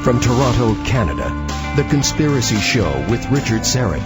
From Toronto, Canada, The Conspiracy Show with Richard Syrett.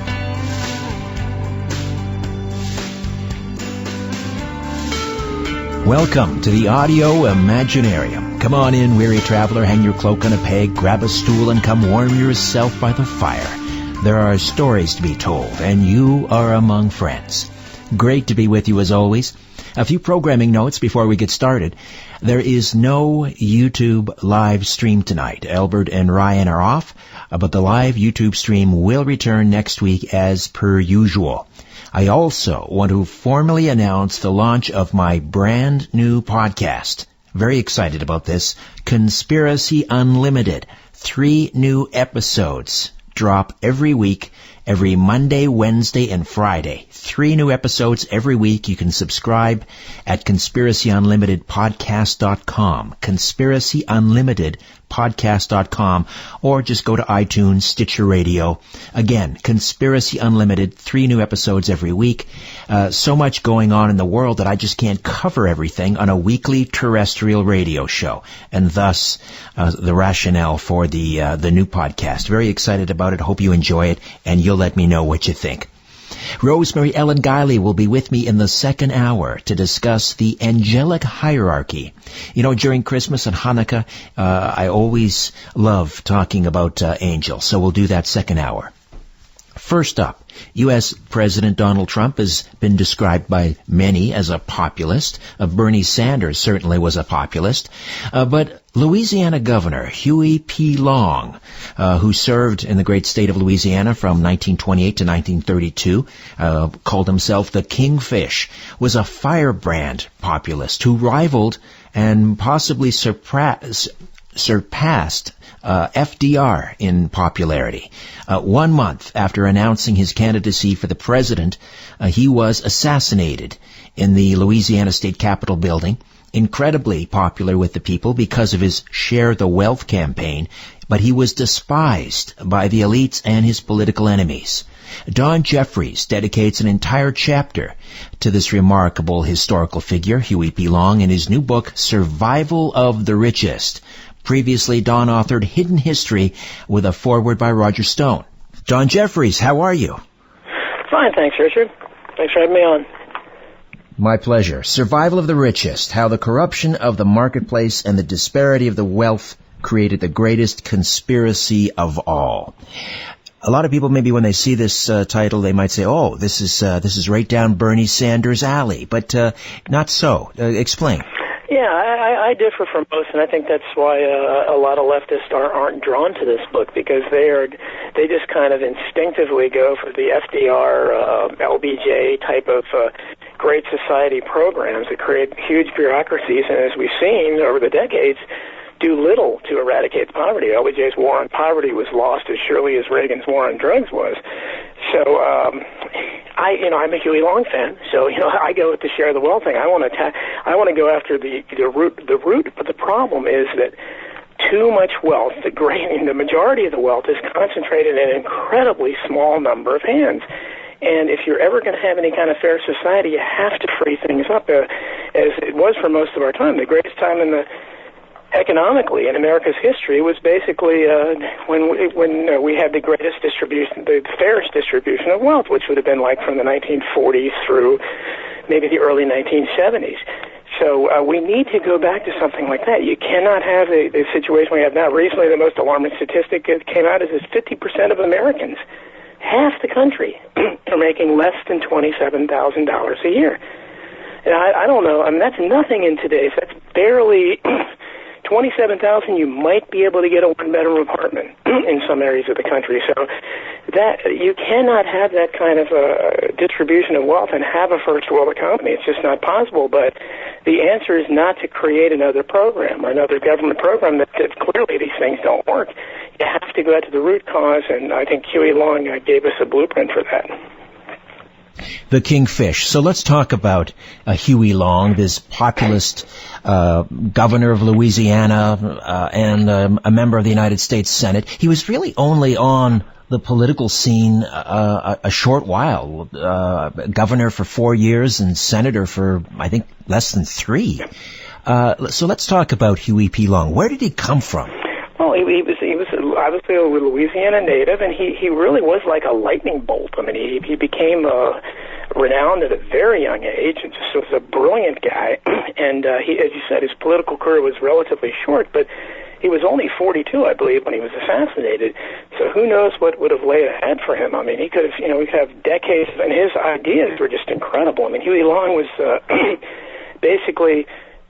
Welcome to the Audio Imaginarium. Come on in, weary traveler, hang your cloak on a peg, grab a stool, and come warm yourself by the fire. There are stories to be told, and you are among friends. Great to be with you as always. A few programming notes before we get started. There is no YouTube live stream tonight. Albert and Ryan are off, but the live YouTube stream will return next week as per usual. I also want to formally announce the launch of my brand new podcast. Very excited about this. Conspiracy Unlimited. 3 new episodes drop every week, every Monday, Wednesday, and Friday. 3 new episodes every week. You can subscribe at conspiracyunlimitedpodcast.com. conspiracyunlimitedpodcast.com, or just go to iTunes, Stitcher Radio. Again, Conspiracy Unlimited, 3 new episodes every week. So much going on in the world that I just can't cover everything on a weekly terrestrial radio show, and thus the rationale for the new podcast. Very excited about it. Hope you enjoy it, and you'll let me know what you think. Rosemary Ellen Guiley will be with me in the second hour to discuss the angelic hierarchy. You know, during Christmas and Hanukkah, I always love talking about angels, so we'll do that second hour. First up, U.S. President Donald Trump has been described by many as a populist. Bernie Sanders certainly was a populist. But Louisiana Governor Huey P. Long, who served in the great state of Louisiana from 1928 to 1932, called himself the Kingfish, was a firebrand populist who rivaled and possibly surpassed FDR in popularity. 1 month after announcing his candidacy for the president, he was assassinated in the Louisiana State Capitol building. Incredibly popular with the people because of his Share the Wealth campaign, but he was despised by the elites and his political enemies. Don Jeffries dedicates an entire chapter to this remarkable historical figure, Huey P. Long, in his new book, Survival of the Richest. Previously, Don authored Hidden History with a foreword by Roger Stone. Don Jeffries, how are you? Fine, thanks, Richard. Thanks for having me on. My pleasure. Survival of the Richest, how the corruption of the marketplace and the disparity of the wealth created the greatest conspiracy of all. A lot of people, maybe when they see this title, they might say, oh, this is right down Bernie Sanders' alley, but not so. Explain. Yeah, I differ from most, and I think that's why a lot of leftists aren't drawn to this book, because they just kind of instinctively go for the FDR, LBJ type of great society programs that create huge bureaucracies, and as we've seen over the decades, do little to eradicate poverty. LBJ's war on poverty was lost as surely as Reagan's war on drugs was. So, I'm a Huey Long fan. So, I go with the Share the Wealth thing. I want to go after the root. But the problem is that too much wealth, the majority of the wealth, is concentrated in an incredibly small number of hands. And if you're ever going to have any kind of fair society, you have to free things up, as it was for most of our time. The greatest time economically in America's history was basically when we had the greatest distribution, the fairest distribution of wealth, which would have been like from the 1940s through maybe the early 1970s. So we need to go back to something like that. You cannot have the situation we have now. Recently, the most alarming statistic that came out is that 50% of Americans, half the country, are making less than $27,000 a year. And I don't know. I mean, that's nothing in today's. That's barely $27,000. You might be able to get a one-bedroom apartment in some areas of the country. So that you cannot have that kind of distribution of wealth and have a first-world economy. It's just not possible. But the answer is not to create another program or another government program that clearly these things don't work. You have to go out to the root cause, and I think Huey Long gave us a blueprint for that. The Kingfish. So let's talk about Huey Long, this populist governor of Louisiana and a member of the United States Senate. He was really only on the political scene a short while. Governor for 4 years and senator for, I think, less than 3. So let's talk about Huey P. Long. Where did he come from? Well, he was obviously a Louisiana native, and he really was like a lightning bolt. I mean, he became renowned at a very young age, and just was a brilliant guy. And he, as you said, his political career was relatively short, but he was only 42, I believe, when he was assassinated. So who knows what would have laid ahead for him? I mean, he could have, we could have decades, and his ideas were just incredible. I mean, Huey Long was basically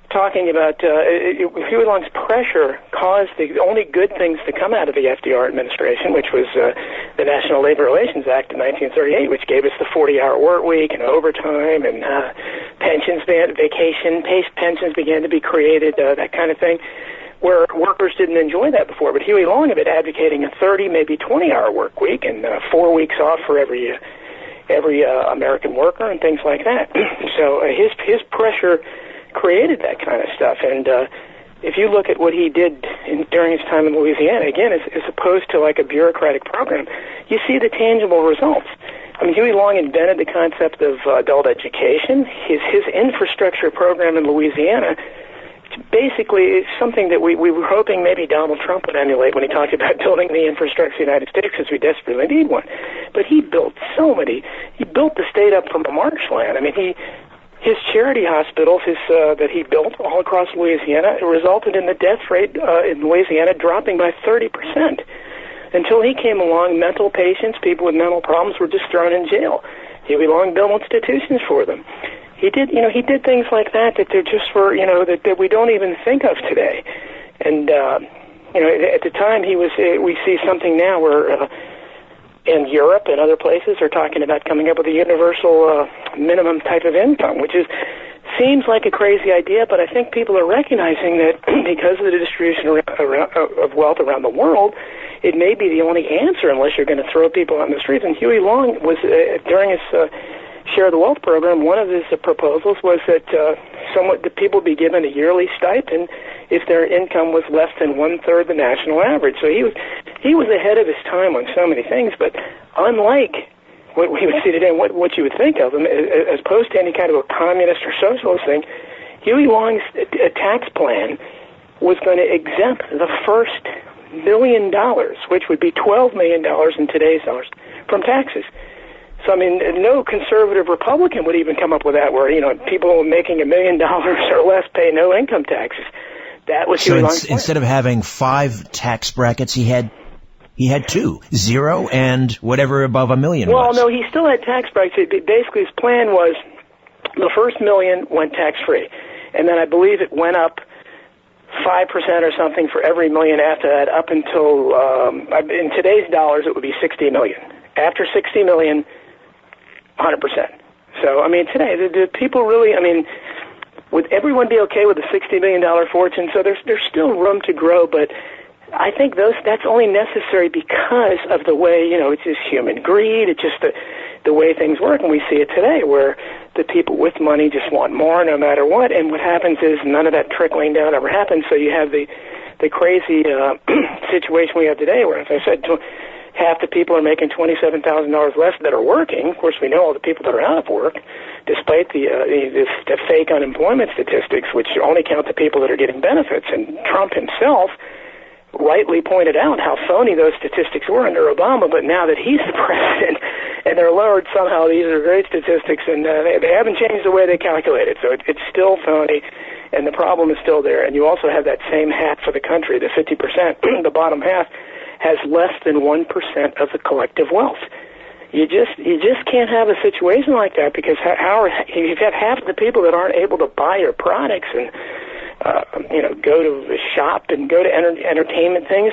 talking about Huey Long's pressure caused the only good things to come out of the FDR administration, which was the National Labor Relations Act of 1938, which gave us the 40-hour work week and overtime, and pensions, vacation, pensions began to be created, that kind of thing, where workers didn't enjoy that before. But Huey Long had been advocating a 30, maybe 20-hour work week and 4 weeks off for every American worker and things like that. So his pressure created that kind of stuff. And if you look at what he did during his time in Louisiana, again, as opposed to like a bureaucratic program, you see the tangible results. I mean, Huey Long invented the concept of adult education. His infrastructure program in Louisiana basically is something that we were hoping maybe Donald Trump would emulate when he talked about building the infrastructure of the United States, because we desperately need one. But he built he built the state up from a marshland. I mean, his charity hospitals that he built all across Louisiana resulted in the death rate in Louisiana dropping by 30%. Until he came along, mental patients, people with mental problems, were just thrown in jail. Huey Long built institutions for them. He did things like that they're just for, that we don't even think of today. And, at the time we see something now where in Europe and other places are talking about coming up with a universal minimum type of income, which seems like a crazy idea, but I think people are recognizing that because of the distribution of wealth around the world, it may be the only answer unless you're going to throw people on the streets. And Huey Long was, during his Share the Wealth program, one of his proposals was that the people be given a yearly stipend if their income was less than 1/3 the national average. So he was ahead of his time on so many things, but unlike what we would see today and what you would think of him, as opposed to any kind of a communist or socialist thing, Huey Long's tax plan was going to exempt the first $1 million, which would be $12 million in today's dollars, from taxes. So, I mean, no conservative Republican would even come up with that, where, people making $1 million or less pay no income taxes. That was Huey Long's plan. Instead of having 5 tax brackets, he had 2, 0 and whatever above $1 million. Well, no, he still had tax brackets. Basically, his plan was the first $1 million went tax-free, and then I believe it went up 5% or something for every $1 million after that, up until, in today's dollars, it would be $60 million. After $60 million, 100%. So, I mean, today, do people really, would everyone be okay with a $60 million fortune? So there's still room to grow, but I think that's only necessary because of the way, it's just human greed. It's just the way things work, and we see it today, where the people with money just want more no matter what, and what happens is none of that trickling down ever happens, so you have the crazy situation we have today, where, as I said, half the people are making $27,000 less that are working. Of course, we know all the people that are out of work, despite the fake unemployment statistics, which only count the people that are getting benefits. And Trump himself rightly pointed out how phony those statistics were under Obama, but now that he's the president and they're lowered, somehow these are great statistics, and they haven't changed the way they calculate it. So it's still phony, and the problem is still there. And you also have that same half for the country, the 50%, the bottom half, has less than 1% of the collective wealth. You just can't have a situation like that, because you've got half of the people that aren't able to buy your products and go to the shop and go to entertainment things.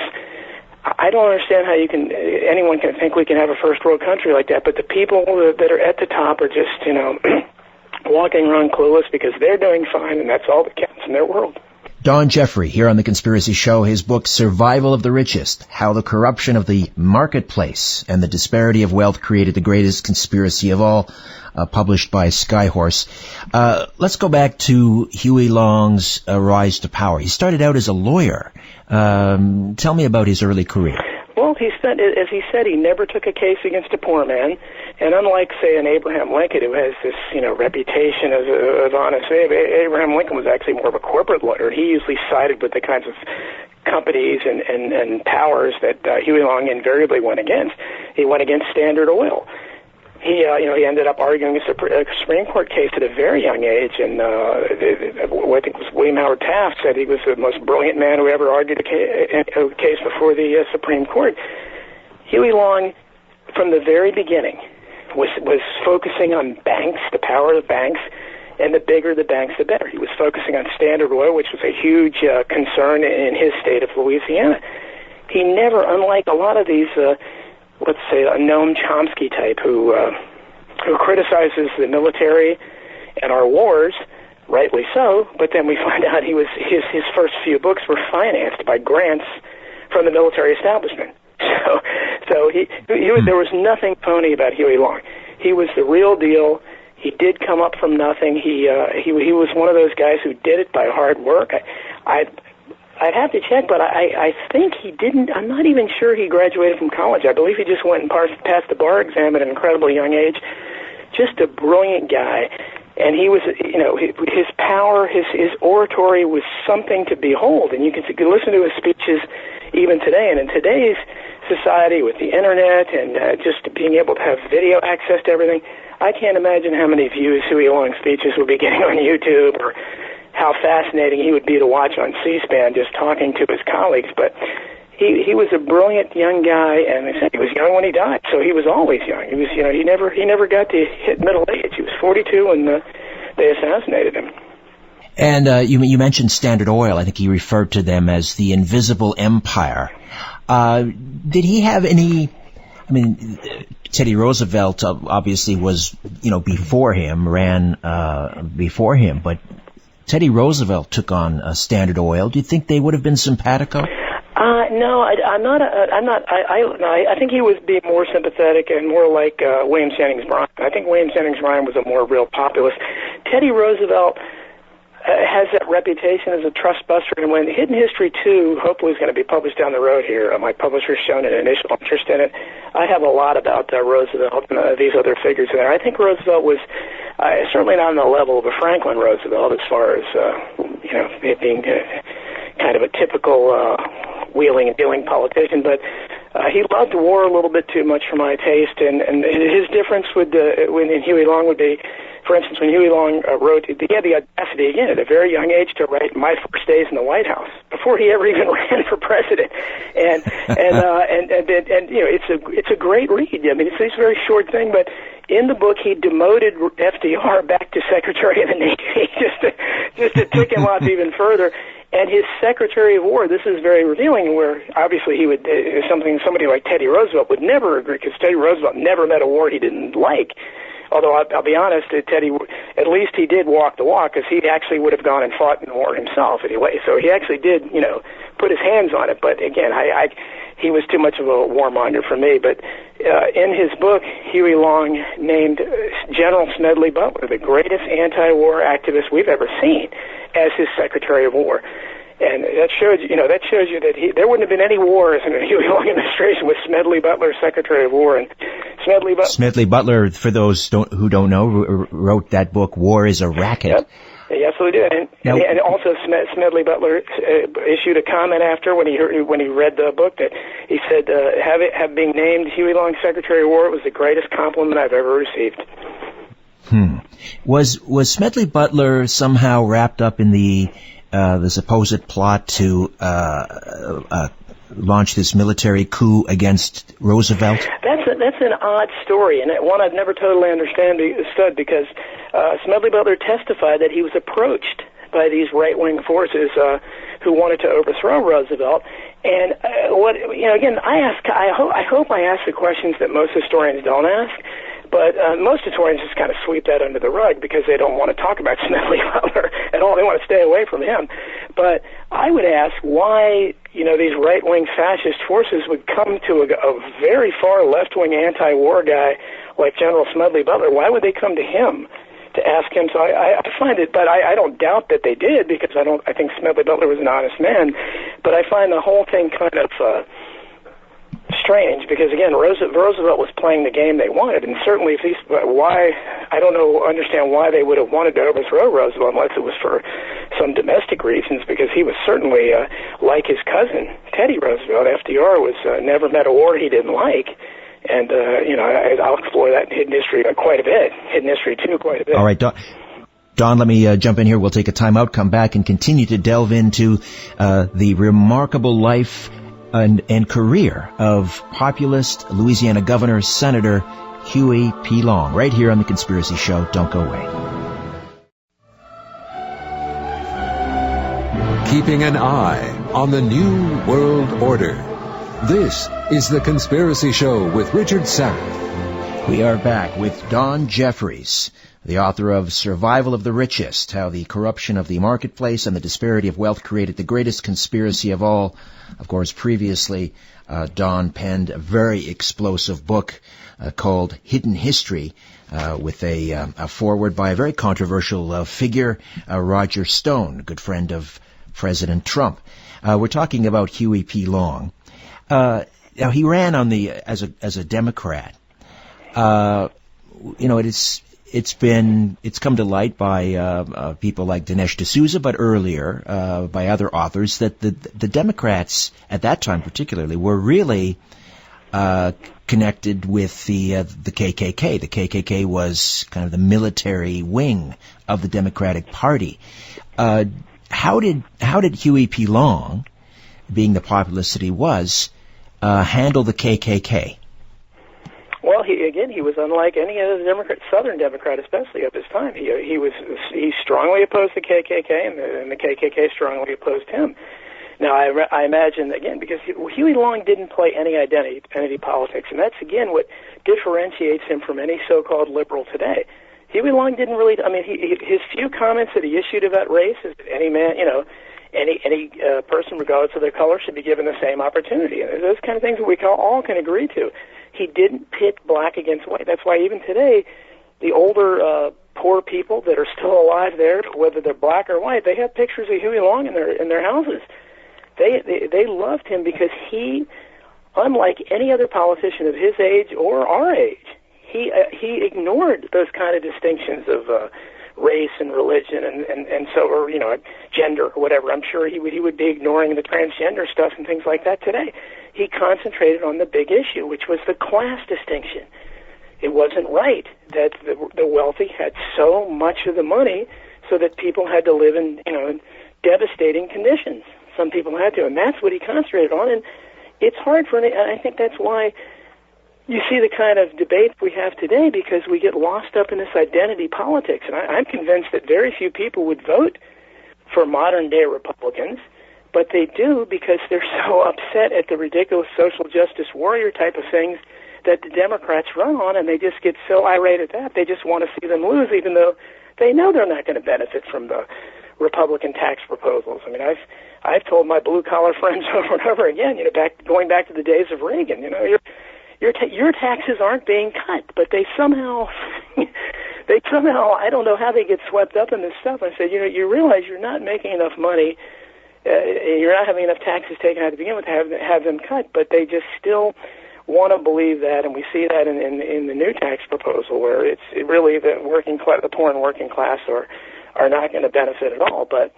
I don't understand how anyone can think we can have a first world country like that. But the people that are at the top are just walking around clueless, because they're doing fine, and that's all that counts in their world. Don Jeffries here on The Conspiracy Show. His book, Survival of the Richest, How the Corruption of the Marketplace and the Disparity of Wealth Created the Greatest Conspiracy of All, published by Skyhorse. Let's go back to Huey Long's rise to power. He started out as a lawyer. Tell me about his early career. Well, as he said, he never took a case against a poor man. And unlike, say, an Abraham Lincoln, who has this, reputation as honest, Abraham Lincoln was actually more of a corporate lawyer. He usually sided with the kinds of companies and powers that Huey Long invariably went against. He went against Standard Oil. He ended up arguing a Supreme Court case at a very young age, and I think it was William Howard Taft said he was the most brilliant man who ever argued a case before the Supreme Court. Huey Long, from the very beginning, was focusing on banks, the power of banks, and the bigger the banks, the better. He was focusing on Standard Oil, which was a huge concern in his state of Louisiana. He never, unlike a lot of these, let's say, a Noam Chomsky type who criticizes the military and our wars, rightly so, but then we find out his first few books were financed by grants from the military establishment. So there was nothing phony about Huey Long. He was the real deal. He did come up from nothing. He was one of those guys who did it by hard work. I'd have to check, but I think he didn't. I'm not even sure he graduated from college. I believe he just went and passed the bar exam at an incredibly young age. Just a brilliant guy. And he was, his power, his oratory was something to behold. And you can listen to his speeches even today. And in today's society with the internet and just being able to have video access to everything, I can't imagine how many views Huey Long's speeches would be getting on YouTube, or how fascinating he would be to watch on C-SPAN just talking to his colleagues. But he was a brilliant young guy, and they said he was young when he died, so he was always young. He was, he never got to hit middle age. He was 42 when they assassinated him. And you mentioned Standard Oil. I think he referred to them as the invisible empire. Did he have any? I mean, Teddy Roosevelt obviously was, before him, ran before him, but Teddy Roosevelt took on Standard Oil. Do you think they would have been simpatico? No, I'm not. I think he was being more sympathetic and more like William Jennings Bryan. I think William Jennings Bryan was a more real populist. Teddy Roosevelt has that reputation as a trust buster, and when Hidden History 2 hopefully is going to be published down the road here, my publisher's shown an initial interest in it. I have a lot about Roosevelt and these other figures there. I think Roosevelt was certainly not on the level of a Franklin Roosevelt as far as it being kind of a typical wheeling and dealing politician, but he loved war a little bit too much for my taste, and his difference with Huey Long would be, for instance, when Huey Long wrote, he had the audacity again at a very young age to write My First Days in the White House before he ever even ran for president, and it's a great read. I mean, it's a very short thing, but in the book he demoted FDR back to Secretary of the Navy just to tick him off even further. And his Secretary of War, this is very revealing, where obviously he would somebody like Teddy Roosevelt would never agree, because Teddy Roosevelt never met a war he didn't like. Although I'll be honest, Teddy, at least he did walk the walk, because he actually would have gone and fought in the war himself anyway. So he actually did, put his hands on it. But again, he was too much of a warmonger for me. But in his book, Huey Long named General Smedley Butler the greatest anti-war activist we've ever seen as his Secretary of War. And that shows you that there wouldn't have been any wars in the Huey Long administration with Smedley Butler Secretary of War. And Smedley Butler, for those who don't know, wrote that book, War is a Racket. Yep. Yes, we did. And also Smedley Butler issued a comment after when he read the book that he said being named Huey Long Secretary of War was the greatest compliment I've ever received. Was Smedley Butler somehow wrapped up in the supposed plot to launch this military coup against Roosevelt? That's an odd story, and one I've never totally understood, because Smedley Butler testified that he was approached by these right-wing forces who wanted to overthrow Roosevelt. And again, I hope I ask the questions that most historians don't ask. But most historians just kind of sweep that under the rug because they don't want to talk about Smedley Butler at all. They want to stay away from him. But I would ask why, these right-wing fascist forces would come to a very far left-wing anti-war guy like General Smedley Butler. Why would they come to him to ask him? So I find it, but I don't doubt that they did, because I think Smedley Butler was an honest man. But I find the whole thing kind of strange, because again, Roosevelt was playing the game they wanted, and certainly I don't understand why they would have wanted to overthrow Roosevelt unless it was for some domestic reasons, because he was certainly, like his cousin, Teddy Roosevelt, FDR was never met a war he didn't like. And, I'll explore that in Hidden History quite a bit. Hidden History 2 quite a bit. All right, Don, let me jump in here. We'll take a time out, come back, and continue to delve into the remarkable life and career of populist Louisiana Governor, Senator Huey P. Long, right here on The Conspiracy Show. Don't go away. Keeping an eye on the New World Order. This is The Conspiracy Show with Richard Syrett. We are back with Don Jeffries, the author of Survival of the Richest, How the Corruption of the Marketplace and the Disparity of Wealth Created the Greatest Conspiracy of All. Of course, previously, Don penned a very explosive book called Hidden History, with a foreword by a very controversial figure, Roger Stone, a good friend of President Trump. We're talking about Huey P. Long. Now, he ran on as a Democrat. It's come to light by people like Dinesh D'Souza, but earlier by other authors, that the Democrats at that time particularly were really connected with the KKK. The KKK was kind of the military wing of the Democratic Party. How did Huey P. Long, being the populist that he was, handle the KKK? Well, he was unlike any other Southern Democrat, especially of his time. He strongly opposed the KKK, and the KKK strongly opposed him. Now, I imagine, again, because Huey Long didn't play any identity politics, and that's, again, what differentiates him from any so-called liberal today. Huey Long didn't really, his few comments that he issued about race is that any man, any person, regardless of their color, should be given the same opportunity. And those kind of things that we all can agree to. He didn't pit black against white. That's why even today, the older poor people that are still alive there, whether they're black or white, they have pictures of Huey Long in their houses. They loved him because he, unlike any other politician of his age or our age, he ignored those kind of distinctions of race and religion and so, or gender or whatever. I'm sure he would be ignoring the transgender stuff and things like that today. He concentrated on the big issue, which was the class distinction. It wasn't right that the wealthy had so much of the money so that people had to live in devastating conditions. Some people had to, and that's what he concentrated on. And it's hard and I think that's why you see the kind of debate we have today, because we get lost up in this identity politics. And I'm convinced that very few people would vote for modern-day Republicans, but they do because they're so upset at the ridiculous social justice warrior type of things that the Democrats run on, and they just get so irate at that. They just want to see them lose, even though they know they're not going to benefit from the Republican tax proposals. I mean, I've told my blue-collar friends over and over again, going back to the days of Reagan, your taxes aren't being cut, but they somehow, I don't know how they get swept up in this stuff. I said, you realize you're not making enough money, you're not having enough taxes taken out to begin with to have them cut, but they just still want to believe that, and we see that in the new tax proposal, where it's really the poor and working class are not going to benefit at all. But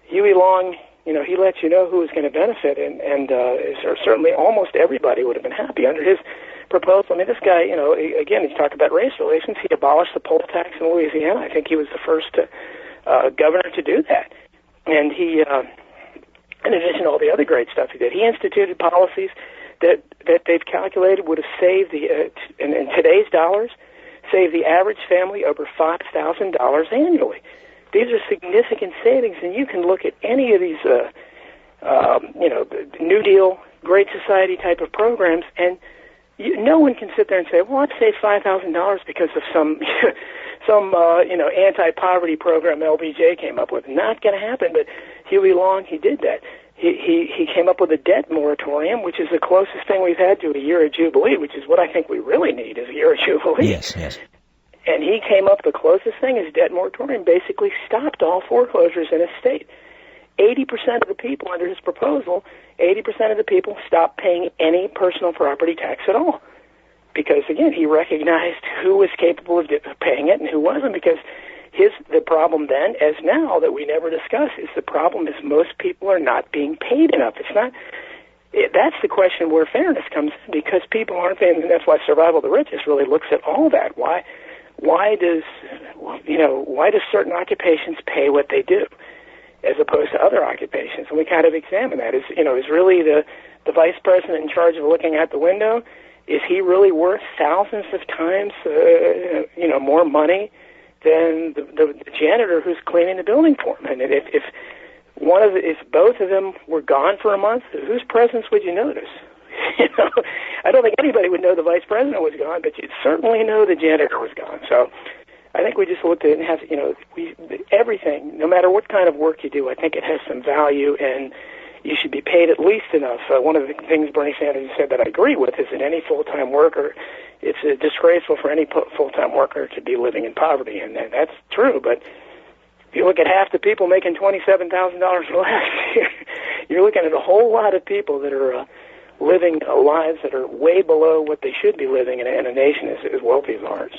Huey Long, he lets you know who is going to benefit, and certainly almost everybody would have been happy under his proposal. I mean, this guy, again, he's talking about race relations. He abolished the poll tax in Louisiana. I think he was the first governor to do that. And he, in addition to all the other great stuff he did, he instituted policies that they've calculated would have saved in today's dollars, saved the average family over $5,000 annually. These are significant savings, and you can look at any of these, New Deal, Great Society type of programs, and no one can sit there and say, well, let's save $5,000 because of some anti-poverty program LBJ came up with. Not going to happen, but Huey Long, he did that. He came up with a debt moratorium, which is the closest thing we've had to a year of Jubilee, which is what I think we really need is a year of Jubilee. Yes. And he came up, the closest thing is debt moratorium, basically stopped all foreclosures in his state. 80% of the people under his proposal, 80% of the people stopped paying any personal property tax at all. Because, again, he recognized who was capable of paying it and who wasn't, because the problem then, as now, that we never discuss, is the problem is most people are not being paid enough. That's the question where fairness comes in, because people aren't paying, and that's why survival of the richest really looks at all that. Why does certain occupations pay what they do, as opposed to other occupations? And we kind of examine that. Is really the vice president in charge of looking out the window, is he really worth thousands of times, more money than the janitor who's cleaning the building for him? And if both of them were gone for a month, whose presence would you notice? I don't think anybody would know the vice president was gone, but you'd certainly know the janitor was gone. So I think we just looked at it and have, everything, no matter what kind of work you do, I think it has some value, and you should be paid at least enough. One of the things Bernie Sanders said that I agree with is that any full-time worker, it's disgraceful for any full-time worker to be living in poverty, and that's true. But if you look at half the people making $27,000 or less, you're looking at a whole lot of people that are living lives that are way below what they should be living in a nation as wealthy as ours.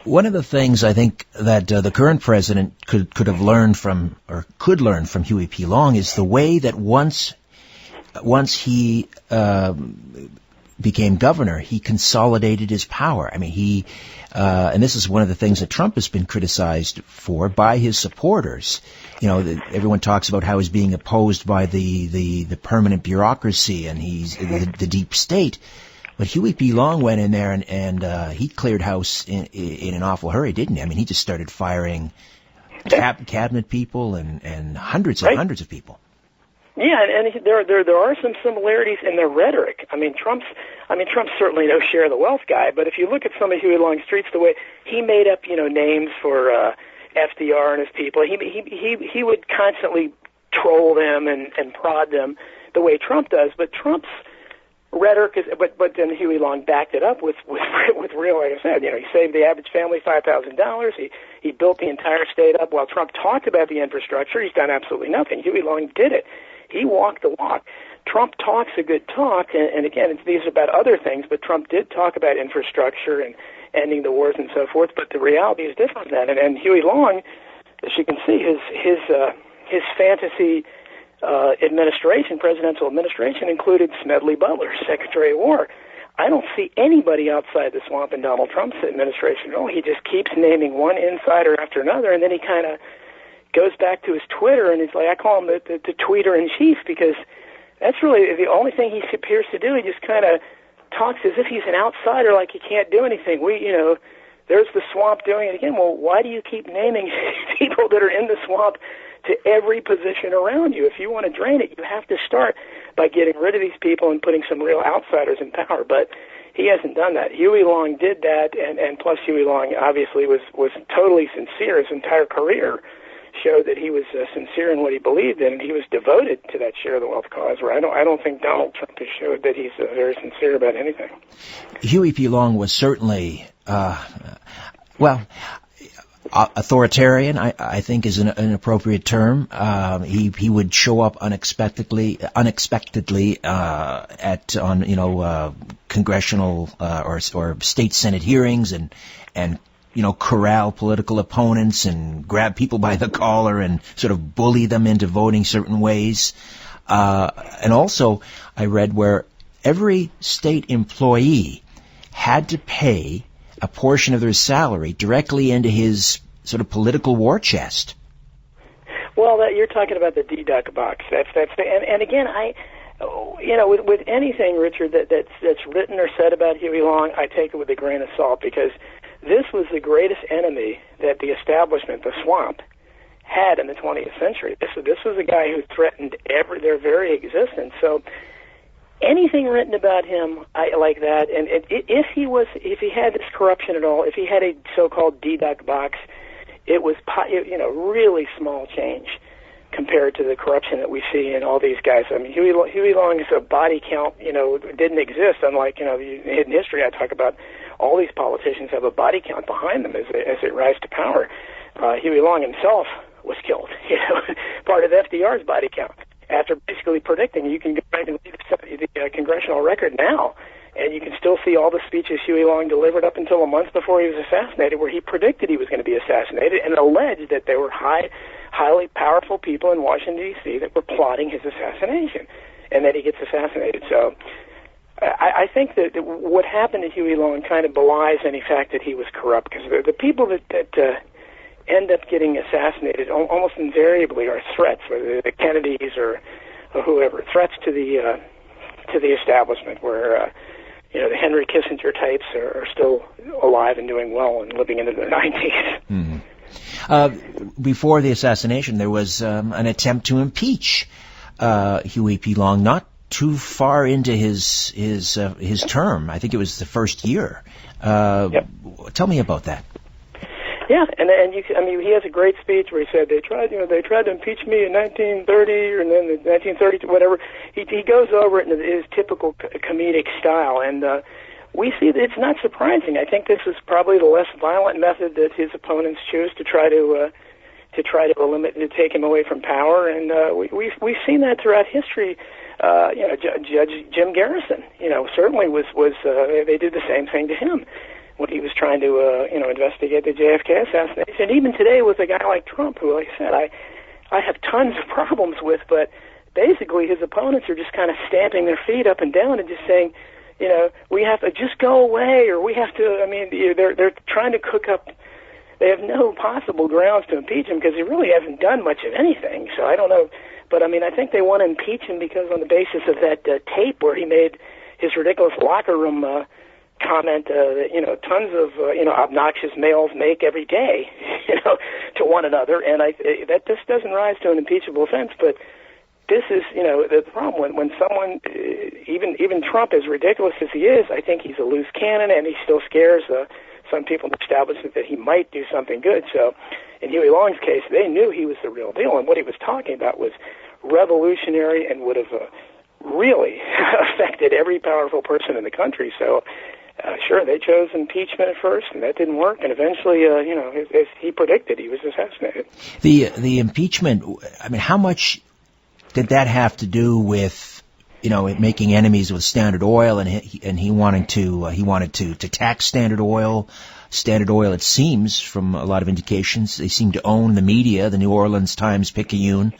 One of the things I think that the current president could have learned from, or could learn from Huey P. Long, is the way that once he became governor, he consolidated his power. I mean, and this is one of the things that Trump has been criticized for by his supporters. Everyone talks about how he's being opposed by the permanent bureaucracy and he's the deep state. But Huey P. Long went in there and he cleared house in an awful hurry, didn't he? I mean, he just started firing cabinet people and hundreds of people. Yeah, and there are some similarities in their rhetoric. Trump's certainly no share of the wealth guy, but if you look at some of Huey Long's tweets, the way he made up, names for FDR and his people, he would constantly troll them and prod them the way Trump does. But Trump's rhetoric is, but then Huey Long backed it up with real, like I said, he saved the average family $5,000. He built the entire state up. While Trump talked about the infrastructure, he's done absolutely nothing. Huey Long did it. He walked the walk. Trump talks a good talk, and again, these are about other things, but Trump did talk about infrastructure and ending the wars and so forth, but the reality is different than that. And Huey Long, as you can see, his fantasy presidential administration included Smedley Butler, Secretary of War. I don't see anybody outside the swamp in Donald Trump's administration at all. He just keeps naming one insider after another, and then he kind of goes back to his Twitter, and he's like, I call him the tweeter-in-chief, because that's really the only thing he appears to do. He just kind of talks as if he's an outsider, like he can't do anything. There's the swamp doing it again. Well, why do you keep naming people that are in the swamp to every position around you? If you want to drain it, you have to start by getting rid of these people and putting some real outsiders in power. But he hasn't done that. Huey Long did that, and plus Huey Long obviously was totally sincere. His entire career showed that he was sincere in what he believed in, and he was devoted to that share of the wealth cause, where I don't think Donald Trump has showed that he's very sincere about anything. Huey P. Long was certainly, authoritarian, I think, is an appropriate term. He would show up unexpectedly on congressional or state senate hearings and corral political opponents and grab people by the collar and sort of bully them into voting certain ways. And also, I read where every state employee had to pay a portion of their salary directly into his sort of political war chest. Well, you're talking about the deduct box. And again, with anything, Richard, that's written or said about Huey Long, I take it with a grain of salt, because this was the greatest enemy that the establishment, the swamp, had in the 20th century. This was a guy who threatened their very existence. So anything written about him like that, and if he had this corruption at all, if he had a so-called deduct box, it was really small change compared to the corruption that we see in all these guys. I mean, Huey Long's body count, didn't exist. Unlike in hidden history, I talk about all these politicians have a body count behind them as they rise to power. Huey Long himself was killed, part of FDR's body count. After basically predicting, you can go back and read the congressional record now. And you can still see all the speeches Huey Long delivered up until a month before he was assassinated, where he predicted he was going to be assassinated and alleged that there were highly powerful people in Washington, D.C. that were plotting his assassination, and that he gets assassinated. So I think that what happened to Huey Long kind of belies any fact that he was corrupt, because the people that end up getting assassinated almost invariably are threats, whether the Kennedys or whoever, threats to the establishment, where the Henry Kissinger types are still alive and doing well and living into their 90s. Mm-hmm. Before the assassination, there was an attempt to impeach Huey P. Long, not too far into his term. I think it was the first year. Yep. Tell me about that. Yeah, and he has a great speech where he said they tried to impeach me in 1930, and then in 1930, whatever. He goes over it in his typical comedic style, and we see that it's not surprising. I think this is probably the less violent method that his opponents choose to try to take him away from power, and we've seen that throughout history. Judge Jim Garrison, certainly was they did the same thing to him when he was trying to, investigate the JFK assassination. And even today with a guy like Trump, who, like I said, I have tons of problems with, but basically his opponents are just kind of stamping their feet up and down and just saying, we have to just go away, or we have to, they're trying to cook up, they have no possible grounds to impeach him because he really hasn't done much of anything. So I don't know, but I think they want to impeach him because on the basis of that tape where he made his ridiculous locker room comment that tons of obnoxious males make every day, to one another, and that this doesn't rise to an impeachable offense. But this is the problem when someone, even Trump, as ridiculous as he is, I think he's a loose cannon, and he still scares some people in the establishment that he might do something good. So in Huey Long's case, they knew he was the real deal, and what he was talking about was revolutionary and would have really affected every powerful person in the country. So sure, they chose impeachment at first, and that didn't work. And eventually, as he predicted, he was assassinated. The impeachment. How much did that have to do with making enemies with Standard Oil, and he wanted to tax Standard Oil? Standard Oil, it seems, from a lot of indications, they seem to own the media, the New Orleans Times-Picayune,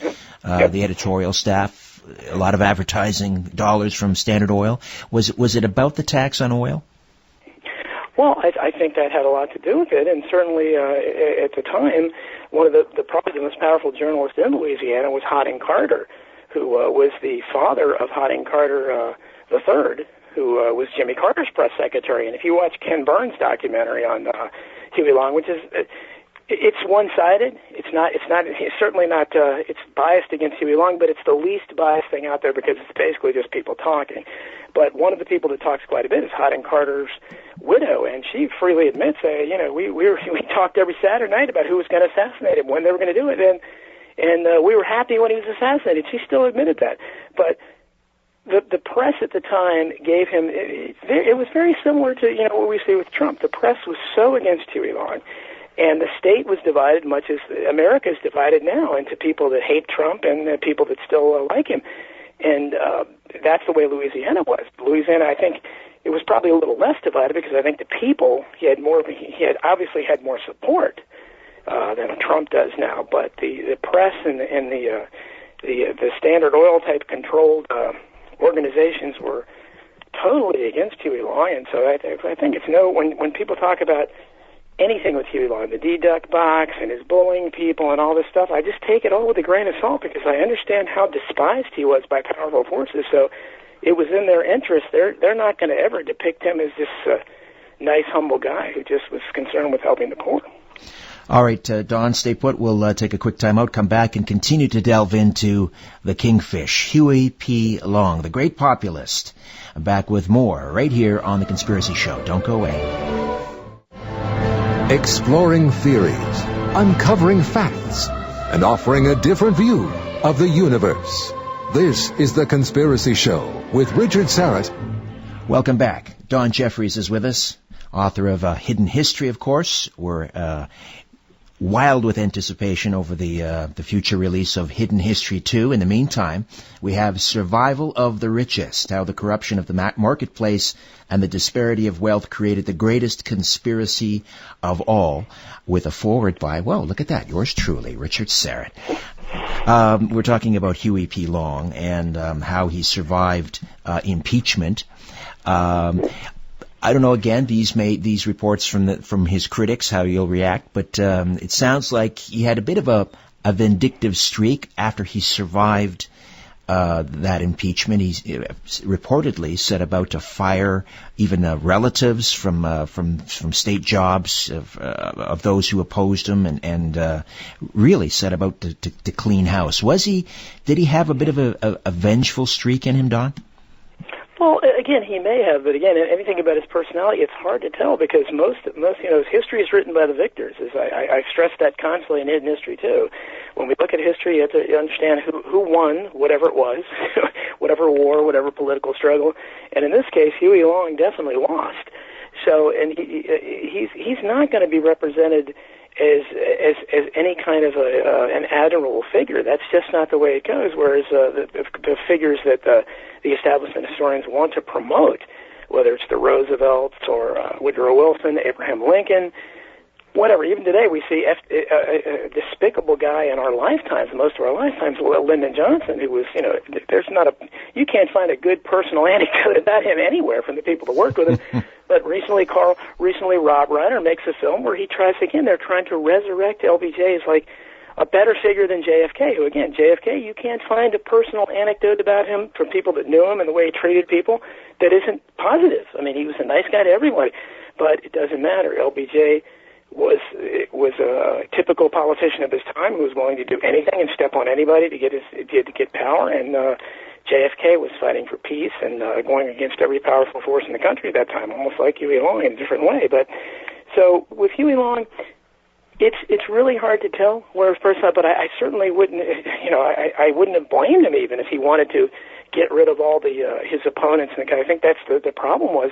the editorial staff, a lot of advertising dollars from Standard Oil. Was it about the tax on oil? Well, I think that had a lot to do with it, and certainly at the time, one of the probably the most powerful journalists in Louisiana was Harding Carter, who was the father of Harding Carter III, who was Jimmy Carter's press secretary. And if you watch Ken Burns' documentary on Huey Long, which is it's one-sided, it's certainly not. It's biased against Huey Long, but it's the least biased thing out there because it's basically just people talking. But one of the people that talks quite a bit is Harding Carter's widow, and she freely admits, we talked every Saturday night about who was going to assassinate him, when they were going to do it, and we were happy when he was assassinated. She still admitted that. But the press at the time gave him, it was very similar to what we see with Trump. The press was so against Huey Long, and the state was divided, much as America is divided now, into people that hate Trump and people that still like him. And that's the way Louisiana was. Louisiana, I think, it was probably a little less divided because I think the people, he had obviously had more support than Trump does now. But the press and the Standard Oil type controlled organizations were totally against Huey Long. And so I think it's when people talk about anything with Huey Long, the deduct box and his bullying people and all this stuff, I just take it all with a grain of salt because I understand how despised he was by powerful forces. So it was in their interest. They're not going to ever depict him as this nice, humble guy who just was concerned with helping the poor. All right, Don, stay put. We'll take a quick time out, come back, and continue to delve into the Kingfish, Huey P. Long, the great populist. I'm back with more right here on The Conspiracy Show. Don't go away. Exploring theories, uncovering facts, and offering a different view of the universe. This is The Conspiracy Show with Richard Syrett. Welcome back. Don Jeffries is with us, author of Hidden History, of course. We're wild with anticipation over the future release of Hidden History 2. In the meantime, we have Survival of the Richest, how the corruption of the marketplace and the disparity of wealth created the greatest conspiracy of all, with a foreword by, well, look at that, yours truly, Richard Syrett. We're talking about Huey P. Long and how he survived impeachment. I don't know, again, these reports from his critics, how you'll react, but it sounds like he had a bit of a vindictive streak after he survived that impeachment. He reportedly set about to fire even relatives from state jobs of those who opposed him, and really set about to clean house. Did he have a bit of a vengeful streak in him, Don? Well, again, he may have, but again, anything about his personality, it's hard to tell because most, his history is written by the victors. I've stressed that constantly in Hidden History too. When we look at history, you have to understand who won, whatever it was, whatever war, whatever political struggle. And in this case, Huey Long definitely lost. So, and he's not going to be represented as any kind of an admirable figure. That's just not the way it goes. Whereas the figures that the establishment historians want to promote, whether it's the Roosevelts or Woodrow Wilson, Abraham Lincoln, whatever. Even today, we see a despicable guy in our lifetimes, most of our lifetimes, Lyndon Johnson, who was, you can't find a good personal anecdote about him anywhere from the people that worked with him. But recently Rob Reiner makes a film where he tries, again, they're trying to resurrect LBJ as like a better figure than JFK, who, again, JFK, you can't find a personal anecdote about him from people that knew him and the way he treated people that isn't positive. I mean, he was a nice guy to everybody, but it doesn't matter. LBJ was a typical politician of his time who was willing to do anything and step on anybody to get power, and JFK was fighting for peace and going against every powerful force in the country at that time, almost like Huey Long in a different way. But so with Huey Long, it's really hard to tell where his first thought, but I certainly wouldn't, I wouldn't have blamed him even if he wanted to get rid of all his opponents. And I think that's the problem was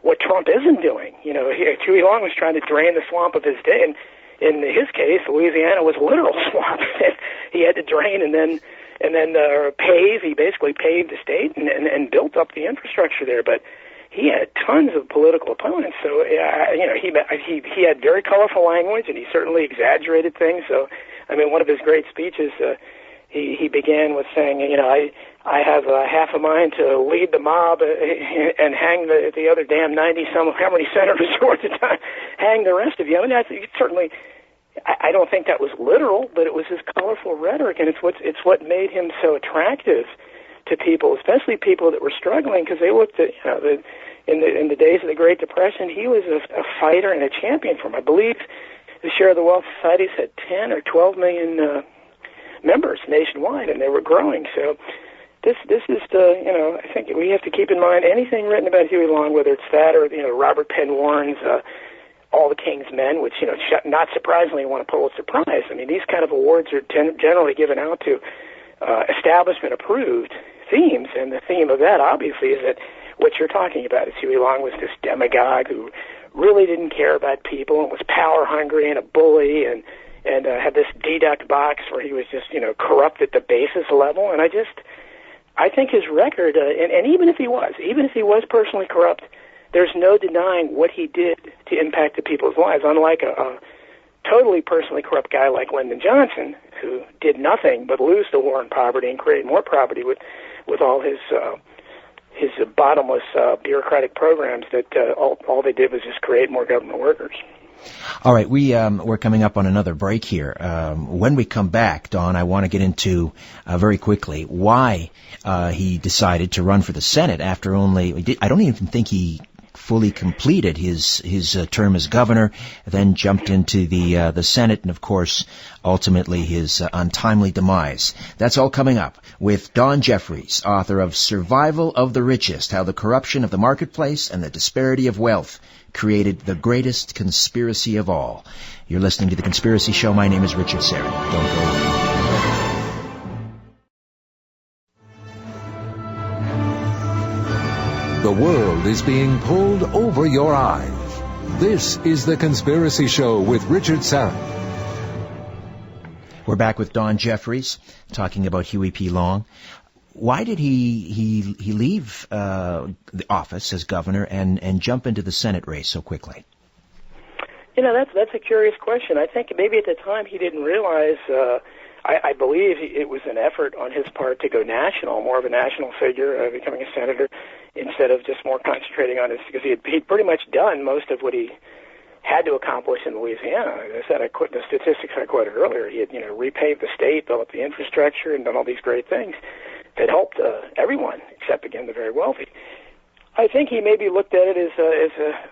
what Trump isn't doing. Huey Long was trying to drain the swamp of his day, and in his case, Louisiana was a literal swamp. He had to drain and then pave. He basically paved the state and built up the infrastructure there, but he had tons of political opponents. So he had very colorful language, and he certainly exaggerated things. So, I mean, one of his great speeches, he began with saying, I have half a mind to lead the mob and hang the other damn 90-some, how many senators were at the time, hang the rest of you. I mean, certainly, I don't think that was literal, but it was his colorful rhetoric, and it's what made him so attractive to people, especially people that were struggling, because they looked at, in the days of the Great Depression, he was a fighter and a champion for him. I believe the Share of the Wealth Societies had 10 or 12 million members nationwide, and they were growing. So this is I think we have to keep in mind anything written about Huey Long, whether it's that or Robert Penn Warren's All the King's Men, which not surprisingly won a Pulitzer Prize. I mean, these kind of awards are generally given out to establishment-approved themes, and the theme of that, obviously, is that what you're talking about is Huey Long was this demagogue who really didn't care about people and was power-hungry and a bully and had this deduct box where he was just, corrupt at the basis level. And I think his record, and even if he was personally corrupt, there's no denying what he did to impact the people's lives, unlike a totally personally corrupt guy like Lyndon Johnson, who did nothing but lose the war on poverty and create more poverty with all his bottomless bureaucratic programs that all they did was just create more government workers. All right, we're coming up on another break here. When we come back, Don, I want to get into very quickly why he decided to run for the Senate after I don't even think he fully completed his term as governor, then jumped into the Senate, and of course, ultimately his untimely demise. That's all coming up with Don Jeffries, author of Survival of the Richest: How the Corruption of the Marketplace and the Disparity of Wealth Created the Greatest Conspiracy of All. You're listening to The Conspiracy Show. My name is Richard Syrett. Don't go away. The world is being pulled over your eyes. This is The Conspiracy Show with Richard Syrett. We're back with Don Jeffries talking about Huey P. Long. Why did he leave the office as governor and jump into the Senate race so quickly? That's a curious question. I think maybe at the time he didn't realize. I believe it was an effort on his part to go national, more of a national figure, becoming a senator, instead of just more concentrating on his, because he'd pretty much done most of what he had to accomplish in Louisiana. As I said, the statistics I quoted earlier. He had, repaved the state, built up the infrastructure, and done all these great things that helped everyone, except, again, the very wealthy. I think he maybe looked at it as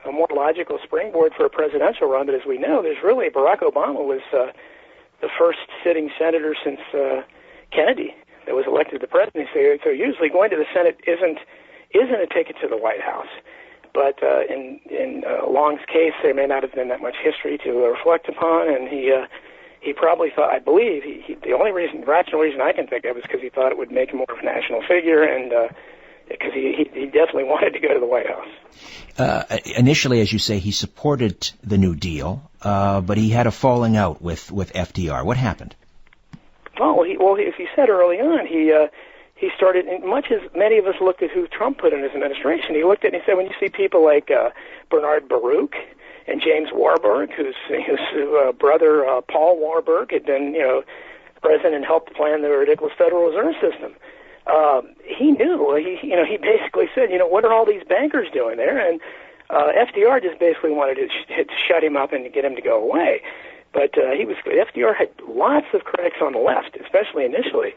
a more logical springboard for a presidential run, but as we know, Barack Obama was the first sitting senator since Kennedy that was elected to the presidency. So usually going to the Senate isn't a ticket to the White House. But in Long's case, there may not have been that much history to reflect upon, and he probably thought, I believe, the only rational reason I can think of is because he thought it would make him more of a national figure, and because he definitely wanted to go to the White House. Initially, as you say, he supported the New Deal, but he had a falling out with FDR. What happened? As he said early on, he started, much as many of us looked at who Trump put in his administration, he looked at it and he said, when you see people like Bernard Baruch and James Warburg, whose brother Paul Warburg had been, president and helped plan the ridiculous Federal Reserve System. He knew. He basically said, what are all these bankers doing there? And FDR just basically wanted to shut him up and to get him to go away. But FDR had lots of critics on the left, especially initially.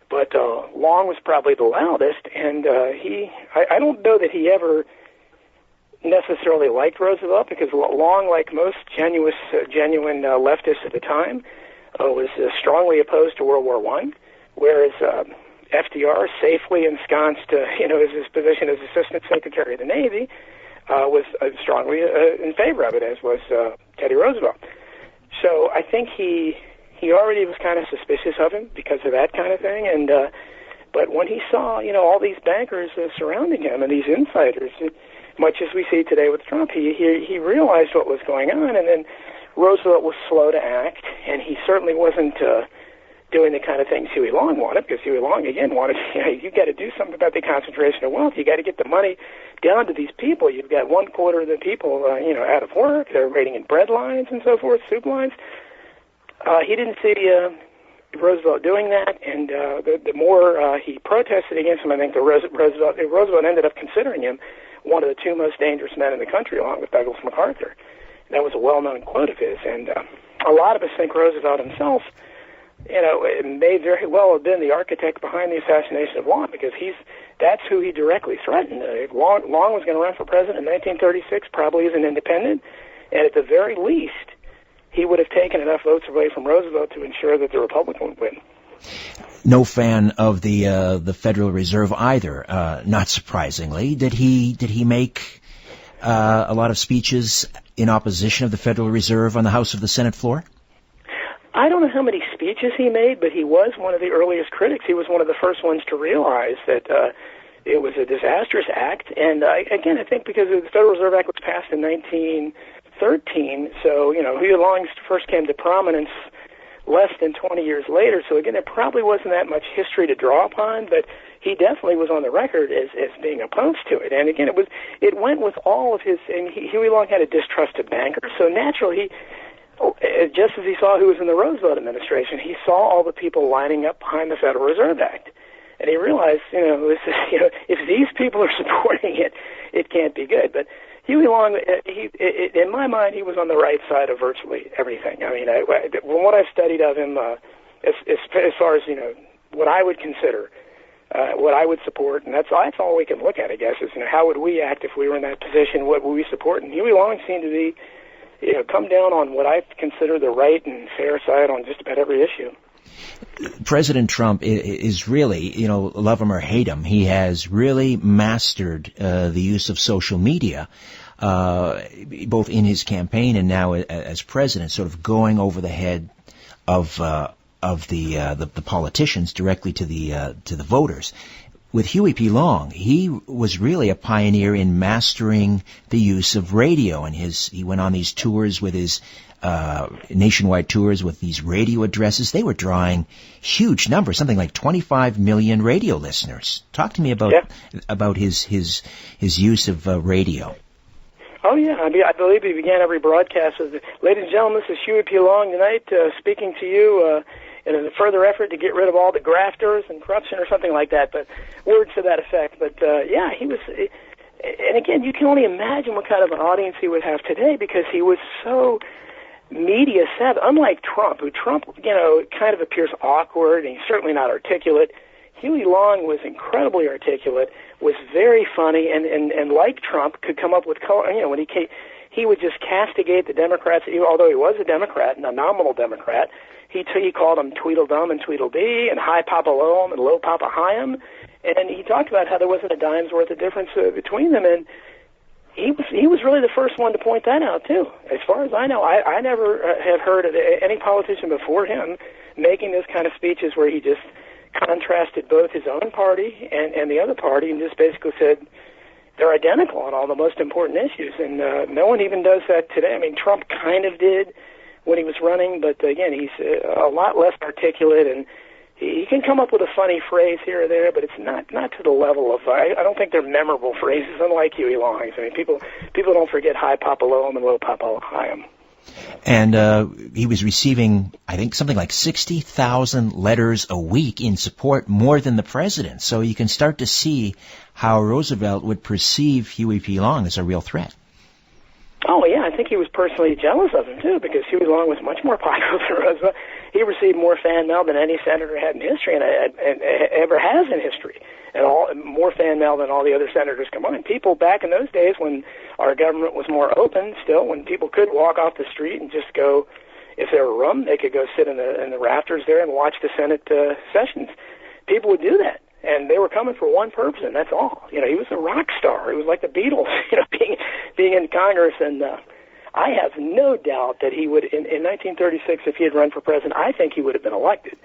But Long was probably the loudest, and I don't know that he ever necessarily liked Roosevelt, because Long, like most genuine leftists at the time, was strongly opposed to World War I, whereas FDR, safely ensconced his position as Assistant Secretary of the Navy, was strongly in favor of it, as was Teddy Roosevelt. So I think he already was kind of suspicious of him because of that kind of thing, and but when he saw all these bankers surrounding him and these insiders, much as we see today with Trump, he realized what was going on, and then Roosevelt was slow to act, and he certainly wasn't doing the kind of things Huey Long wanted, because Huey Long, again, wanted, you got to do something about the concentration of wealth. You got to get the money down to these people. You've got 1/4 of the people, out of work. They're waiting in bread lines and so forth, soup lines. He didn't see Roosevelt doing that, and the more he protested against him, I think Roosevelt ended up considering him one of the two most dangerous men in the country, along with Douglas MacArthur. That was a well-known quote of his, and a lot of us think Roosevelt himself, it may very well have been the architect behind the assassination of Long, because that's who he directly threatened. Long was going to run for president in 1936, probably as an independent, and at the very least, he would have taken enough votes away from Roosevelt to ensure that the Republican would win. No fan of the Federal Reserve either, not surprisingly. Did he make a lot of speeches in opposition of the Federal Reserve on the House of the Senate floor? I don't know how many speeches he made, but he was one of the earliest critics. He was one of the first ones to realize that it was a disastrous act. And I think because the Federal Reserve Act was passed in 1913, so, Huey Long first came to prominence less than 20 years later. So again, there probably wasn't that much history to draw upon, but he definitely was on the record as being opposed to it. And again, it went with all of his, and Huey Long had a distrust of bankers, so naturally just as he saw who was in the Roosevelt administration, he saw all the people lining up behind the Federal Reserve Act. And he realized, if these people are supporting it, it can't be good. But Huey Long, in my mind, he was on the right side of virtually everything. I mean, from what I've studied of him, as far as, what I would consider, what I would support, and that's all we can look at, I guess, is, how would we act if we were in that position? What would we support? And Huey Long seemed to be, come down on what I consider the right and fair side on just about every issue. President Trump is really, love him or hate him, he has really mastered the use of social media, both in his campaign and now as president, sort of going over the head of the politicians directly to the voters. with Huey P. Long, he was really a pioneer in mastering the use of radio, and he went on these tours with his nationwide tours with these radio addresses. They were drawing huge numbers, something like 25 million radio listeners. Talk to me about his use of radio. Oh, yeah. I believe he began every broadcast with, "Ladies and gentlemen, this is Huey P. Long tonight, speaking to you in a further effort to get rid of all the grafters and corruption," or something like that, but words to that effect. But, yeah, he was, and again, you can only imagine what kind of an audience he would have today, because he was so media savvy, unlike Trump, who kind of appears awkward, and he's certainly not articulate. Huey Long was incredibly articulate, was very funny, and like Trump, could come up with color. When he would just castigate the Democrats, although he was a Democrat and a nominal Democrat. He called them Tweedledum and Tweedledee, and High Papa Low'em and Low Papa Hi'em, and he talked about how there wasn't a dime's worth of difference between them, and he was really the first one to point that out too. As far as I know, I never have heard of any politician before him making those kind of speeches where he just contrasted both his own party and the other party, and just basically said they're identical on all the most important issues. And no one even does that today. I mean, Trump kind of did when he was running, but again, he's a lot less articulate, and he can come up with a funny phrase here or there, but it's not to the level of, I don't think they're memorable phrases, unlike Huey Long. I mean, people don't forget High Papa Low'em and Low Papa Hi'em. And he was receiving, I think, something like 60,000 letters a week in support, more than the president. So you can start to see how Roosevelt would perceive Huey P. Long as a real threat. Oh, yeah, I think he was personally jealous of him, too, because Huey Long was much more popular than Roosevelt. He received more fan mail than any senator had in history, and ever has in history, and more fan mail than all the other senators combined. People back in those days, when our government was more open still, when people could walk off the street and just go, if there were room, they could go sit in the rafters there and watch the Senate sessions. People would do that. And they were coming for one purpose, and that's all. He was a rock star. He was like the Beatles, being in Congress. And I have no doubt that he would, in 1936, if he had run for president, I think he would have been elected.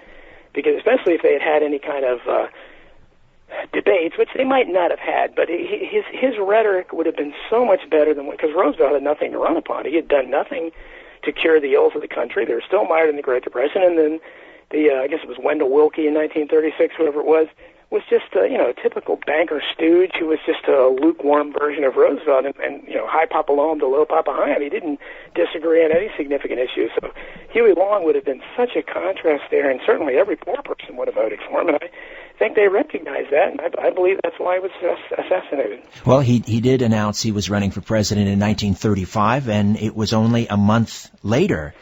Because especially if they had any kind of debates, which they might not have had, but his rhetoric would have been so much better than, because Roosevelt had nothing to run upon. He had done nothing to cure the ills of the country. They were still mired in the Great Depression, and then I guess it was Wendell Willkie in 1936, whoever it was just a typical banker stooge who was just a lukewarm version of Roosevelt, and High Papa Low'em to Low Papa Hi'em. He didn't disagree on any significant issues. So Huey Long would have been such a contrast there, and certainly every poor person would have voted for him. And I think they recognize that, and I believe that's why he was assassinated. Well, he did announce he was running for president in 1935, and it was only a month later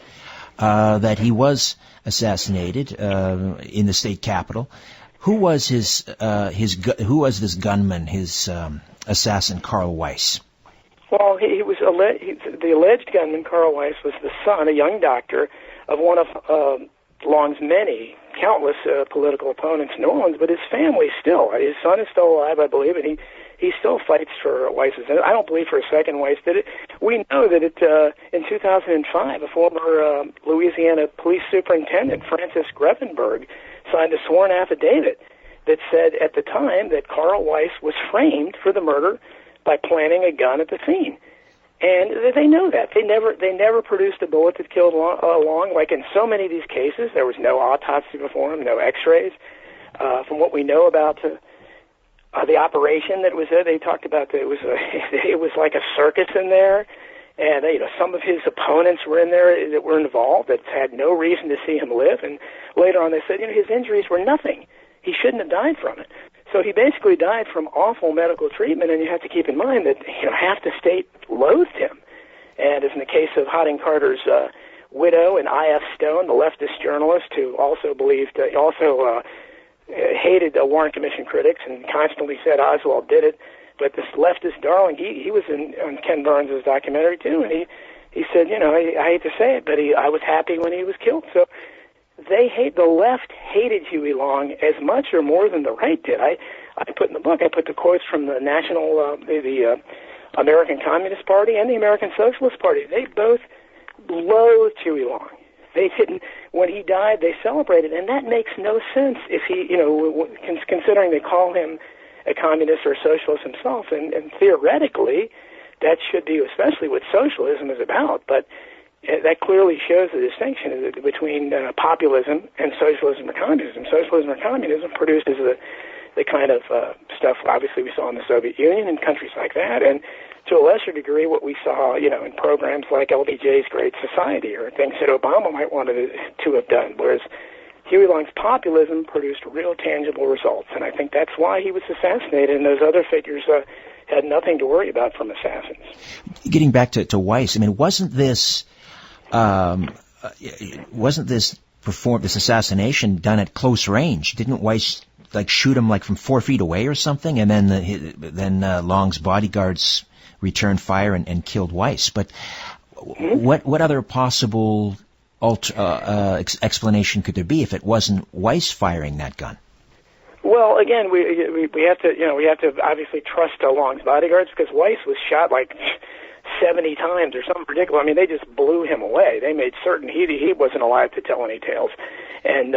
that he was assassinated in the state capitol. Who was who was this gunman, his assassin, Carl Weiss? Well, he was the alleged gunman, Carl Weiss, was the son, a young doctor, of one of Long's countless political opponents in New Orleans, but his family still. His son is still alive, I believe, and he still fights for Weiss's. And I don't believe for a second Weiss did it. We know that in 2005, a former Louisiana police superintendent, Francis Grevenberg, signed a sworn affidavit that said at the time that Carl Weiss was framed for the murder by planting a gun at the scene. And they know that. They never produced a bullet that killed Long. Like in so many of these cases, there was no autopsy before him, no x-rays. From what we know about the operation that was there, they talked about that it was like a circus in there. And some of his opponents were in there that were involved that had no reason to see him live. And later on, they said, his injuries were nothing. He shouldn't have died from it. So he basically died from awful medical treatment. And you have to keep in mind that half the state loathed him. And as in the case of Harding Carter's widow and I.F. Stone, the leftist journalist who also hated the Warren Commission critics and constantly said Oswald did it. But this leftist darling, he was on Ken Burns' documentary too, and he said, I hate to say it, but I was happy when he was killed. So the left hated Huey Long as much or more than the right did. I put in the book, I put the quotes from the the American Communist Party and the American Socialist Party. They both loathed Huey Long. They didn't. When he died, they celebrated, and that makes no sense if he, considering they call him a communist or a socialist himself, and theoretically, that should be especially what socialism is about. But that clearly shows the distinction between populism and socialism or communism. Socialism or communism produces the kind of stuff obviously we saw in the Soviet Union and countries like that, and to a lesser degree what we saw, in programs like LBJ's Great Society or things that Obama might want to have done, whereas Huey Long's populism produced real tangible results, and I think that's why he was assassinated, and those other figures had nothing to worry about from assassins. Getting back to Weiss, I mean, wasn't this this assassination done at close range? Didn't Weiss shoot him from 4 feet away or something, and then Long's bodyguards returned fire and killed Weiss? But what other possible explanation could there be if it wasn't Weiss firing that gun? Well, again, we have to obviously trust Long's bodyguards, because Weiss was shot 70 times or something ridiculous. I mean, they just blew him away. They made certain he wasn't alive to tell any tales. And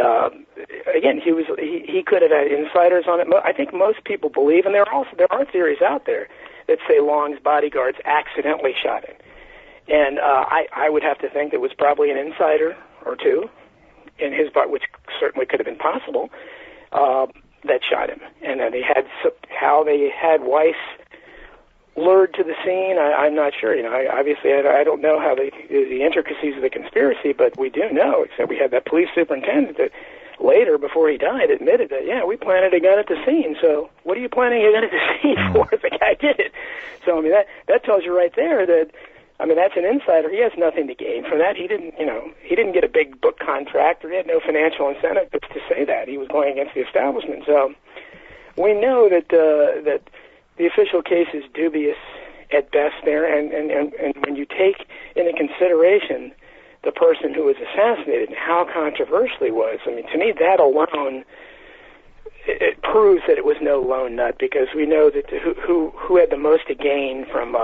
again, he could have had insiders on it. I think most people believe, and there are theories out there that say Long's bodyguards accidentally shot him. And I would have to think it was probably an insider or two in his butt, which certainly could have been possible, that shot him. And then how they had Weiss lured to the scene, I'm not sure. Obviously, I don't know how the intricacies of the conspiracy, but we do know, except we had that police superintendent that later, before he died, admitted that, we planted a gun at the scene. So what are you planting a gun at the scene for if the guy did it? So, I mean, that tells you right there that, that's an insider. He has nothing to gain from that. He didn't get a big book contract, or he had no financial incentive to say that. He was going against the establishment. So we know that the official case is dubious at best there, and when you take into consideration the person who was assassinated and how controversial he was, to me that alone it proves that it was no lone nut, because we know that who had the most to gain from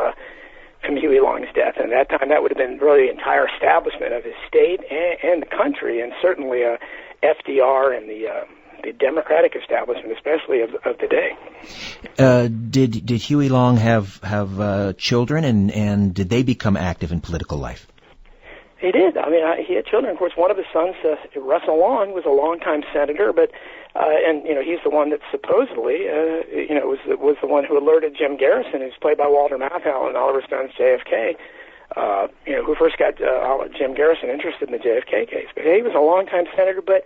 Huey Long's death, and at that time that would have been really the entire establishment of his state and the country, and certainly FDR and the Democratic establishment, especially of the day. Did Huey Long have children, and did they become active in political life? He did. He had children. Of course, one of his sons, Russell Long, was a longtime senator, but he's the one that supposedly was the one who alerted Jim Garrison, who's played by Walter Matthau in Oliver Stone's JFK. Who first got Jim Garrison interested in the JFK case. But he was a longtime senator, but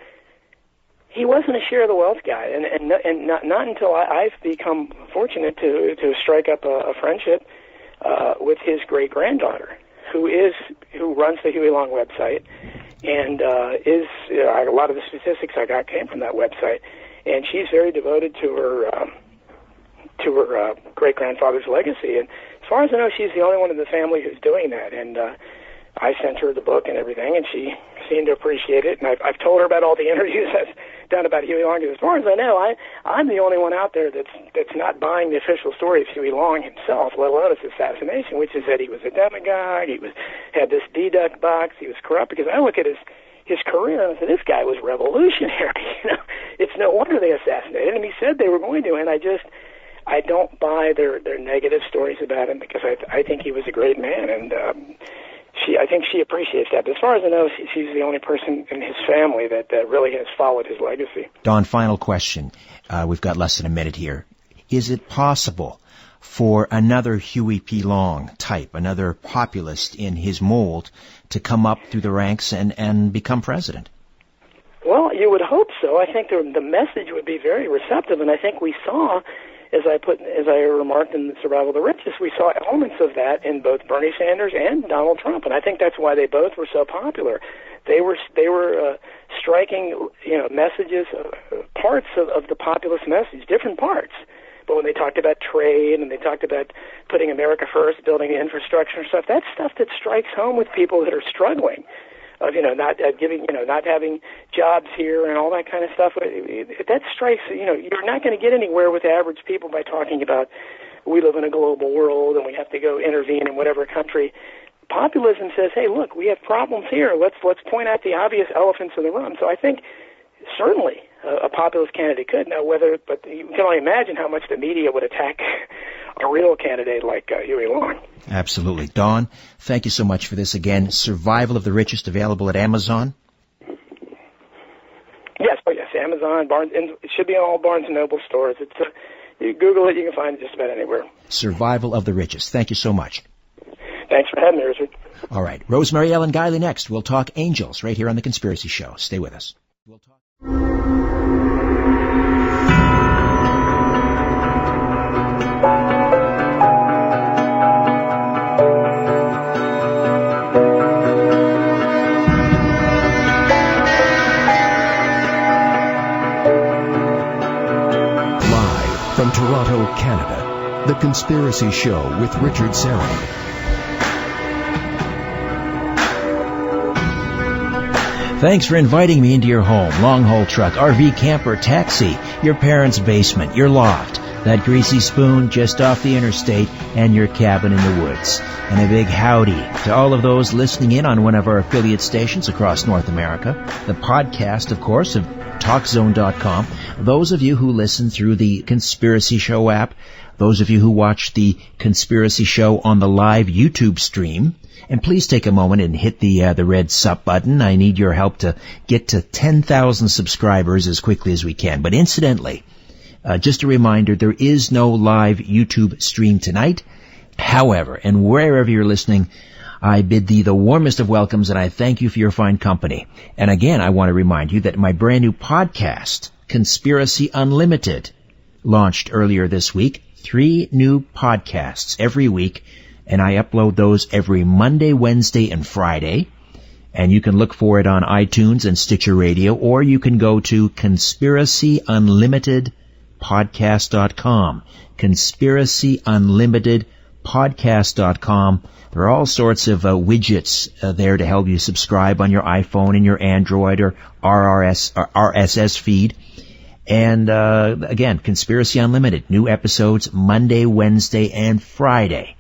he wasn't a share of the wealth guy, and not until I've become fortunate to strike up a friendship with his great granddaughter, who runs the Huey Long website, and a lot of the statistics I got came from that website, and she's very devoted to her great grandfather's legacy, and as far as I know, she's the only one in the family who's doing that, and I sent her the book and everything, and she seemed to appreciate it. And I've told her about all the interviews I've done about Huey Long. As far as I know, I'm the only one out there that's not buying the official story of Huey Long himself, let alone his assassination, which is that he was a demagogue, had this deduct box, he was corrupt. Because I look at his career and I said, this guy was revolutionary. It's no wonder they assassinated him. He said they were going to, and I don't buy their negative stories about him, because I think he was a great man, and I think she appreciates that. But as far as I know, she's the only person in his family that really has followed his legacy. Don, final question. We've got less than a minute here. Is it possible for another Huey P. Long type, another populist in his mold, to come up through the ranks and become president? Well, you would hope so. I think the message would be very receptive, and I think we saw, as I remarked in Survival of the Richest, we saw elements of that in both Bernie Sanders and Donald Trump, and I think that's why they both were so popular. They were striking, messages, parts of the populist message, different parts. But when they talked about trade and they talked about putting America first, building the infrastructure and stuff, that's stuff that strikes home with people that are struggling. Of not having jobs here and all that kind of stuff. That strikes, you're not going to get anywhere with average people by talking about we live in a global world and we have to go intervene in whatever country. populism says, hey, look, we have problems here. Let's point out the obvious elephants in the room. So I think certainly a populist candidate could. Now, but you can only imagine how much the media would attack a real candidate like Huey Long. Absolutely. Don, thank you so much for this again. Survival of the Richest, available at Amazon? Yes, Amazon, Barnes, and it should be in all Barnes & Noble stores. You Google it, you can find it just about anywhere. Survival of the Richest. Thank you so much. Thanks for having me, Richard. All right. Rosemary Ellen Guiley next. We'll talk angels right here on The Conspiracy Show. Stay with us. We'll talk. Live from Toronto, Canada, The Conspiracy Show with Richard Syrett. Thanks for inviting me into your home, long-haul truck, RV, camper, taxi, your parents' basement, your loft, that greasy spoon just off the interstate, and your cabin in the woods. And a big howdy to all of those listening in on one of our affiliate stations across North America, the podcast, of course, of TalkZone.com, those of you who listen through the Conspiracy Show app, those of you who watch the Conspiracy Show on the live YouTube stream, and please take a moment and hit the red sub button. I need your help to get to 10,000 subscribers as quickly as we can. But incidentally, just a reminder, there is no live YouTube stream tonight. However, and wherever you're listening, I bid thee the warmest of welcomes, and I thank you for your fine company. And again, I want to remind you that my brand new podcast, Conspiracy Unlimited, launched earlier this week. 3 new podcasts every week, and I upload those every Monday, Wednesday, and Friday. And you can look for it on iTunes and Stitcher Radio, or you can go to conspiracyunlimitedpodcast.com. Conspiracyunlimitedpodcast.com. There are all sorts of widgets there to help you subscribe on your iPhone and your Android or RSS feed. And again, Conspiracy Unlimited, new episodes Monday, Wednesday, and Friday.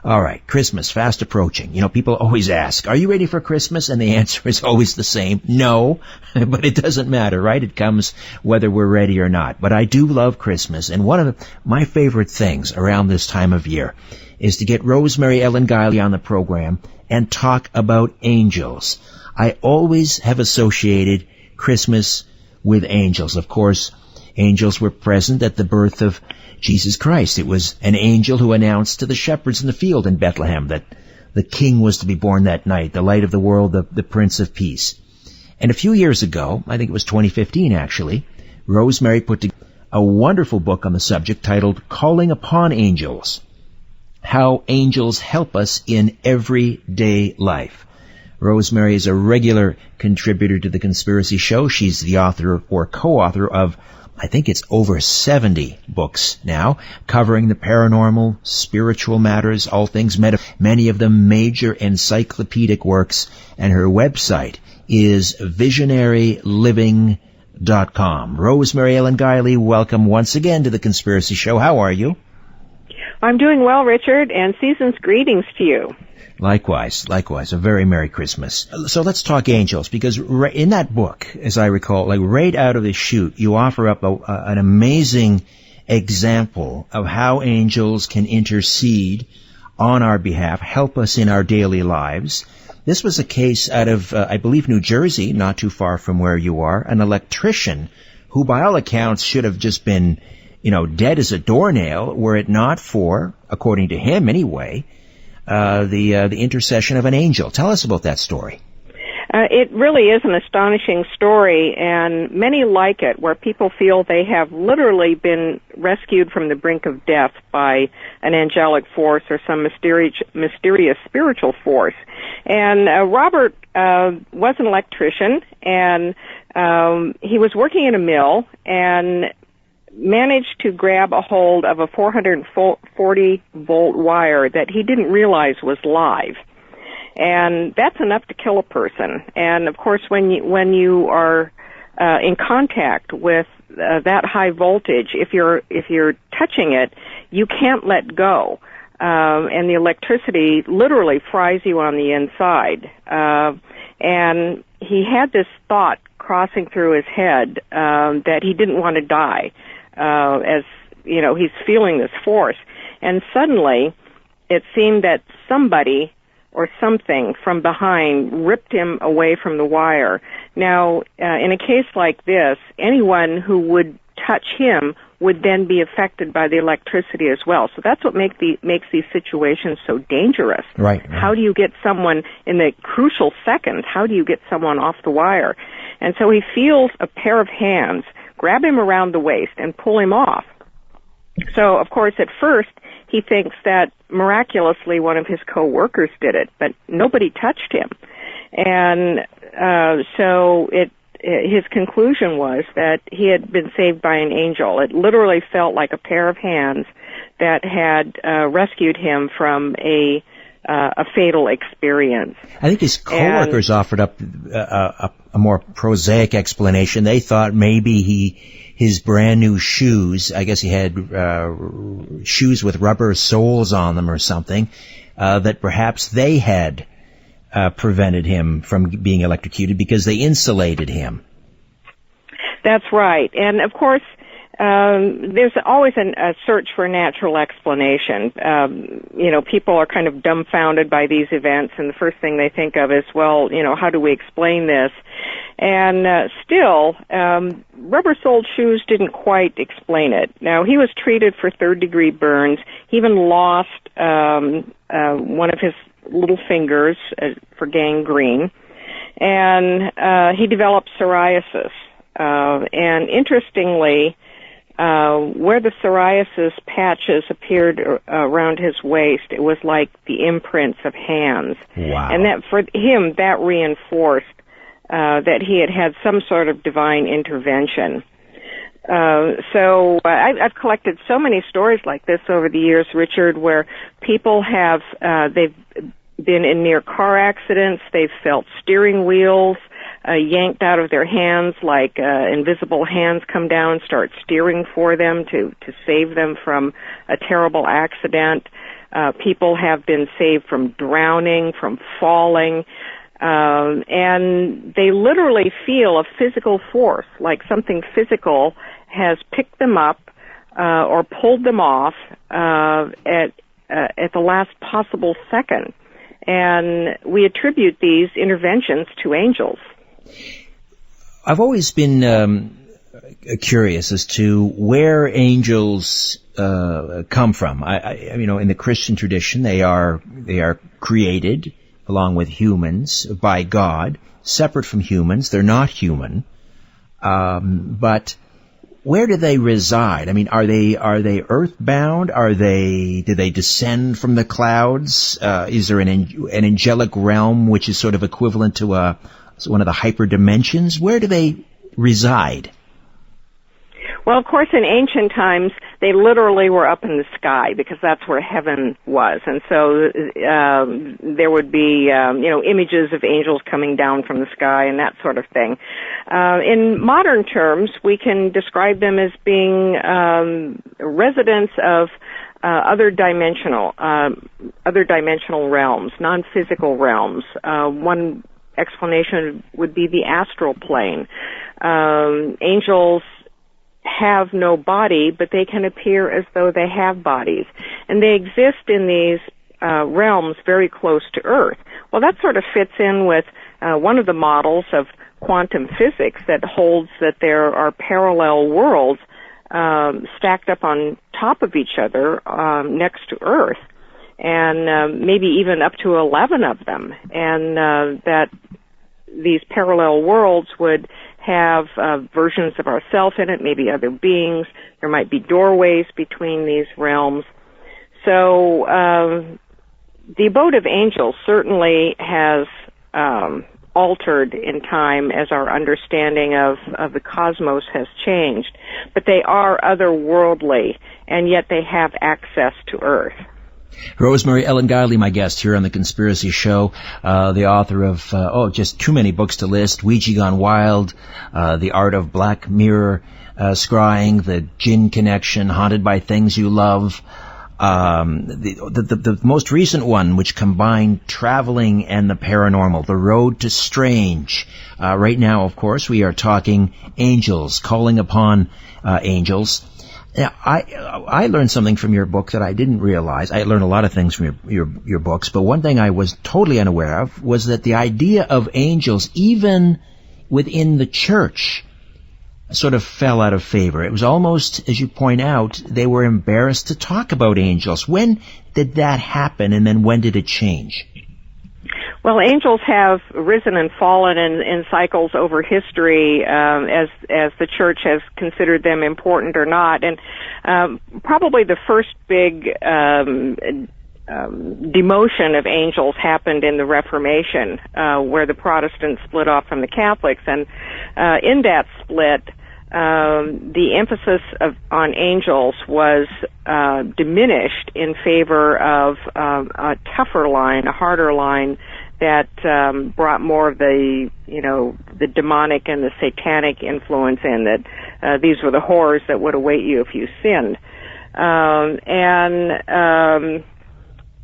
All right, Christmas fast approaching. You know, people always ask, are you ready for Christmas? And the answer is always the same, no. But it doesn't matter, right? It comes whether we're ready or not. But I do love Christmas, and one of my favorite things around this time of year is to get Rosemary Ellen Guiley on the program and talk about angels. I always have associated Christmas with angels. Of course, angels were present at the birth of Jesus Christ. It was an angel who announced to the shepherds in the field in Bethlehem that the king was to be born that night, the light of the world, the Prince of Peace. And a few years ago, I think it was 2015 actually, Rosemary put together a wonderful book on the subject titled Calling Upon Angels, How Angels Help Us in Everyday Life. Rosemary is a regular contributor to The Conspiracy Show. She's the author or co-author of, I think it's over 70 books now, covering the paranormal, spiritual matters, all things many of them major encyclopedic works, and her website is visionaryliving.com. Rosemary Ellen Guiley, welcome once again to The Conspiracy Show. How are you? I'm doing well, Richard, and season's greetings to you. Likewise. A very Merry Christmas. So let's talk angels, because in that book, as I recall, like right out of the chute, you offer up an amazing example of how angels can intercede on our behalf, help us in our daily lives. This was a case out of, I believe, New Jersey, not too far from where you are, an electrician who, by all accounts, should have just been, dead as a doornail, were it not for, according to him anyway, the intercession of an angel. Tell us about that story. It really is an astonishing story, and many like it, where people feel they have literally been rescued from the brink of death by an angelic force or some mysterious spiritual force. And Robert was an electrician, and he was working in a mill and managed to grab a hold of a 440-volt wire that he didn't realize was live. And that's enough to kill a person. And, of course, when you are in contact with that high voltage, if you're touching it, you can't let go. and the electricity literally fries you on the inside. And he had this thought crossing through his head that he didn't want to die, as you know, he's feeling this force. And suddenly, it seemed that somebody or something from behind ripped him away from the wire. Now, in a case like this, anyone who would touch him would then be affected by the electricity as well. So that's what makes these situations so dangerous. Right. How do you get someone in the crucial seconds? How do you get someone off the wire? And so he feels a pair of hands grab him around the waist and pull him off. So, of course, at first, he thinks that miraculously one of his co-workers did it, but nobody touched him. And so his conclusion was that he had been saved by an angel. It literally felt like a pair of hands that had rescued him from a fatal experience. I think his co-workers offered up a more prosaic explanation. They thought maybe his brand new shoes, I guess he had shoes with rubber soles on them or something, that perhaps they had prevented him from being electrocuted because they insulated him. That's right. And, of course, there's always a search for a natural explanation. People are kind of dumbfounded by these events, and the first thing they think of is, well, how do we explain this? And still, rubber-soled shoes didn't quite explain it. Now, he was treated for third-degree burns. He even lost one of his little fingers for gangrene, and he developed psoriasis. And interestingly, where the psoriasis patches appeared around his waist, it was like the imprints of hands. Wow. And that, for him, that reinforced that he had some sort of divine intervention. So I've collected so many stories like this over the years, Richard, where people have, they've been in near car accidents, they've felt steering wheels yanked out of their hands, like invisible hands come down and start steering for them to save them from a terrible accident. People have been saved from drowning, from falling, and they literally feel a physical force, like something physical has picked them up or pulled them off at the last possible second. And we attribute these interventions to angels. I've always been curious as to where angels come from. In the Christian tradition, they are created along with humans by God, separate from humans. They're not human, but where do they reside? I mean, are they earthbound? Do they descend from the clouds? Is there an angelic realm which is sort of equivalent to one of the hyperdimensions? Where do they reside? Well, of course, in ancient times, they literally were up in the sky because that's where heaven was. And so there would be, images of angels coming down from the sky and that sort of thing. In modern terms, we can describe them as being residents of other dimensional realms, non-physical realms. One explanation would be the astral plane. Angels have no body, but they can appear as though they have bodies. And they exist in these realms very close to Earth. Well, that sort of fits in with one of the models of quantum physics that holds that there are parallel worlds stacked up on top of each other next to Earth, and maybe even up to 11 of them, and that these parallel worlds would have versions of ourselves in it, maybe other beings. There might be doorways between these realms. So the abode of angels certainly has altered in time as our understanding of the cosmos has changed. But they are otherworldly, and yet they have access to Earth. Rosemary Ellen Guiley, my guest here on The Conspiracy Show, the author of, just too many books to list, Ouija Gone Wild, The Art of Black Mirror Scrying, The Jinn Connection, Haunted by Things You Love. The most recent one, which combined traveling and the paranormal, The Road to Strange. Right now, of course, we are talking angels, calling upon angels. Now, I learned something from your book that I didn't realize. I learned a lot of things from your books, but one thing I was totally unaware of was that the idea of angels, even within the church, sort of fell out of favor. It was almost, as you point out, they were embarrassed to talk about angels. When did that happen, and then when did it change? Well, angels have risen and fallen in cycles over history as the church has considered them important or not. And probably the first big demotion of angels happened in the Reformation, where the Protestants split off from the Catholics. And in that split, the emphasis on angels was diminished in favor of a tougher line, a harder line that brought more of the demonic and the satanic influence in, that these were the horrors that would await you if you sinned.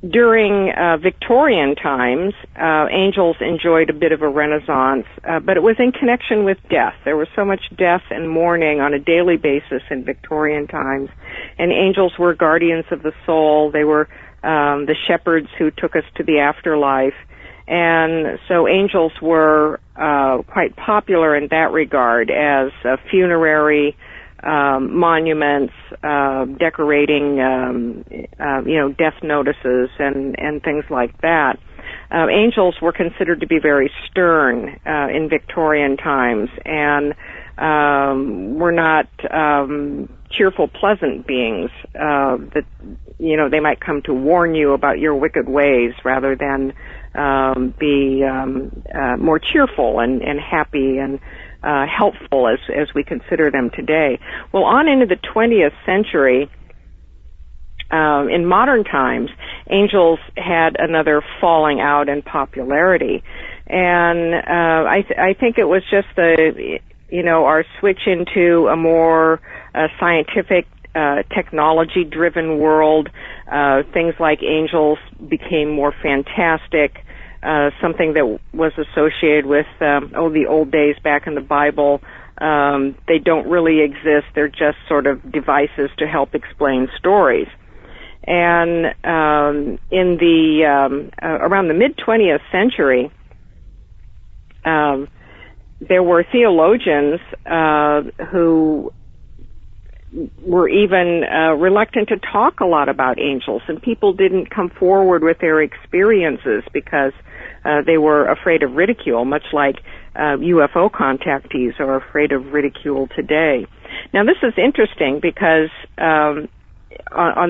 During Victorian times, angels enjoyed a bit of a renaissance, but it was in connection with death. There was so much death and mourning on a daily basis in Victorian times, and angels were guardians of the soul. They were the shepherds who took us to the afterlife, and so angels were quite popular in that regard as funerary monuments, decorating, death notices and things like that. Angels were considered to be very stern in Victorian times, and were not cheerful, pleasant beings. That they might come to warn you about your wicked ways rather than be more cheerful and happy and helpful as we consider them today. Well, on into the 20th century, in modern times, angels had another falling out in popularity, and I think it was just our switch into a more scientific, technology-driven world. Things like angels became more fantastic. Something that was associated with, the old days back in the Bible. They don't really exist. They're just sort of devices to help explain stories. And in the around the mid-20th century, there were theologians who were even reluctant to talk a lot about angels, and people didn't come forward with their experiences because they were afraid of ridicule, much like UFO contactees are afraid of ridicule today. Now, this is interesting because, on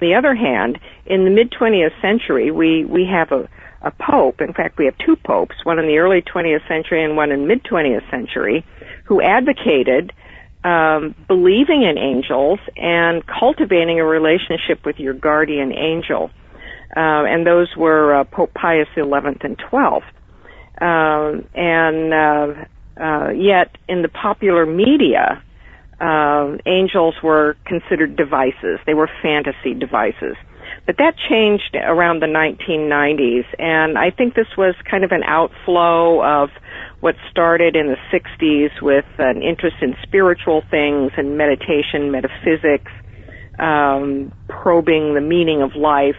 the other hand, in the mid-20th century, we have a pope. In fact, we have two popes, one in the early 20th century and one in mid-20th century, who advocated believing in angels and cultivating a relationship with your guardian angel. And those were Pope Pius XI and XII. Yet in the popular media, angels were considered devices. They were fantasy devices. But that changed around the 1990s, and I think this was kind of an outflow of what started in the 60s with an interest in spiritual things and meditation, metaphysics, probing the meaning of life,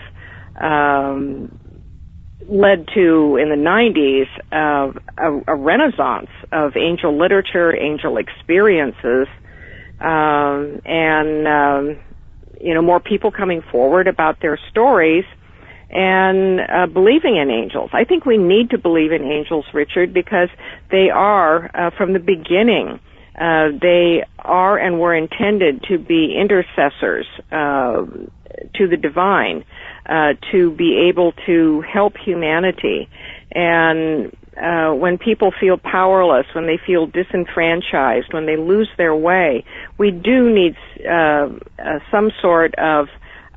led to, in the 90s, a renaissance of angel literature, angel experiences, and more people coming forward about their stories and believing in angels. I think we need to believe in angels, Richard, because they are, from the beginning, they are and were intended to be intercessors to the divine, to be able to help humanity. And when people feel powerless, when they feel disenfranchised, when they lose their way, we do need some sort of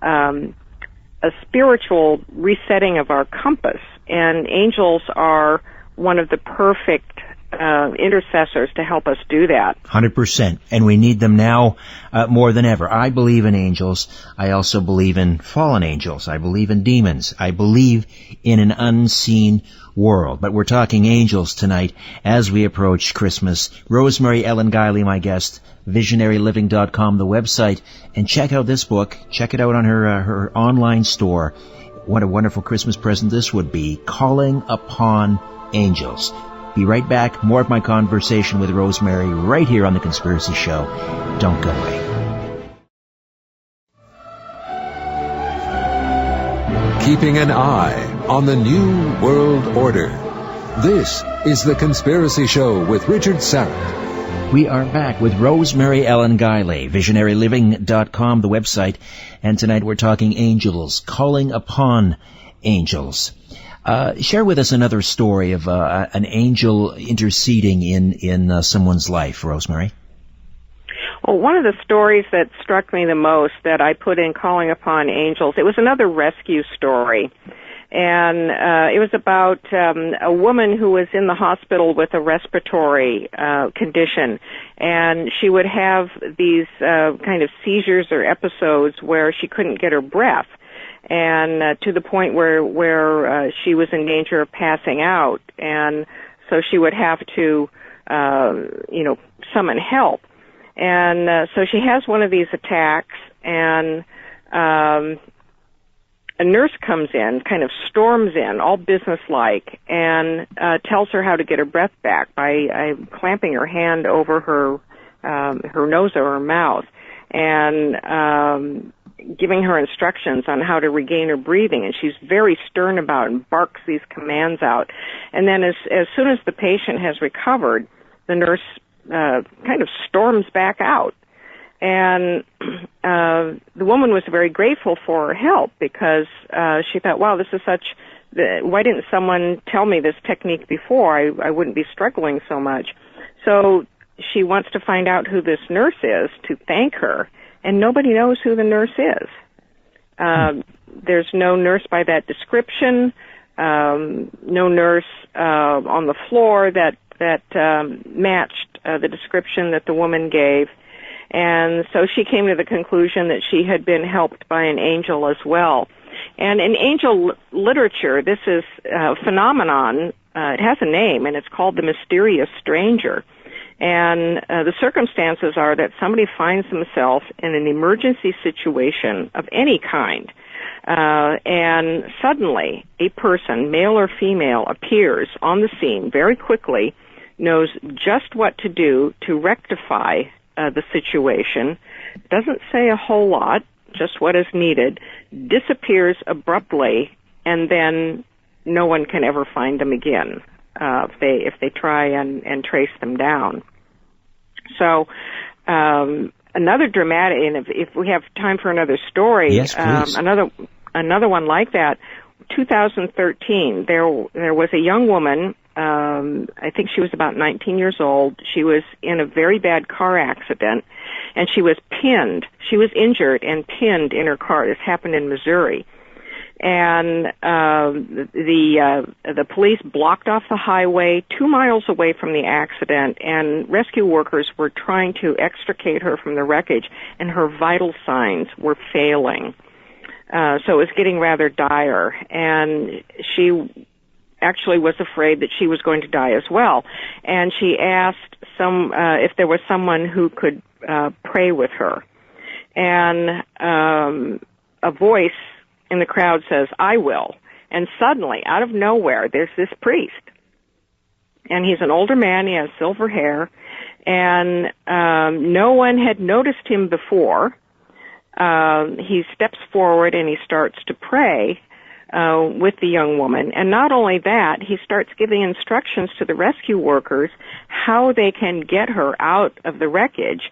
a spiritual resetting of our compass. And angels are one of the perfect intercessors to help us do that. 100%. And we need them now more than ever. I believe in angels. I also believe in fallen angels. I believe in demons. I believe in an unseen world. But we're talking angels tonight as we approach Christmas. Rosemary Ellen Guiley, my guest, visionaryliving.com, the website. And check out this book. Check it out on her online store. What a wonderful Christmas present this would be. Calling Upon Angels. Be right back. More of my conversation with Rosemary right here on The Conspiracy Show. Don't go away. Keeping an eye on the New World Order. This is The Conspiracy Show with Richard Syrett. We are back with Rosemary Ellen Guiley, visionaryliving.com, the website. And tonight we're talking angels, calling upon angels. Share with us another story of an angel interceding in someone's life, Rosemary. Well, one of the stories that struck me the most that I put in Calling Upon Angels, it was another rescue story. And it was about a woman who was in the hospital with a respiratory condition. And she would have these kind of seizures or episodes where she couldn't get her breath. And to the point where she was in danger of passing out. And so she would have to, summon help. And so she has one of these attacks, and a nurse comes in, kind of storms in, all businesslike, and tells her how to get her breath back by clamping her hand over her nose or her mouth, and giving her instructions on how to regain her breathing. And she's very stern about it and barks these commands out. And then as soon as the patient has recovered, the nurse kind of storms back out. And the woman was very grateful for her help because she thought, wow, this is why didn't someone tell me this technique before? I wouldn't be struggling so much. So she wants to find out who this nurse is to thank her, and nobody knows who the nurse is. There's no nurse by that description, no nurse on the floor that matched the description that the woman gave. And so she came to the conclusion that she had been helped by an angel as well. And in angel literature, this is a phenomenon. It has a name, and it's called the mysterious stranger. And the circumstances are that somebody finds themselves in an emergency situation of any kind, and suddenly a person, male or female, appears on the scene very quickly, knows just what to do to rectify the situation, doesn't say a whole lot, just what is needed, disappears abruptly, and then no one can ever find them again if they try and trace them down. So another dramatic, and if we have time for another story, yes, please. Another one like that. 2013, there was a young woman. I think she was about 19 years old. She was in a very bad car accident, and she was pinned. She was injured and pinned in her car. This happened in Missouri. And the police blocked off the highway 2 miles away from the accident, and rescue workers were trying to extricate her from the wreckage, and her vital signs were failing. So it was getting rather dire, and she actually was afraid that she was going to die as well. And she asked if there was someone who could pray with her. And a voice in the crowd says, "I will." And suddenly, out of nowhere, there's this priest. And he's an older man, he has silver hair, and no one had noticed him before. He steps forward and he starts to pray with the young woman. And not only that, he starts giving instructions to the rescue workers how they can get her out of the wreckage.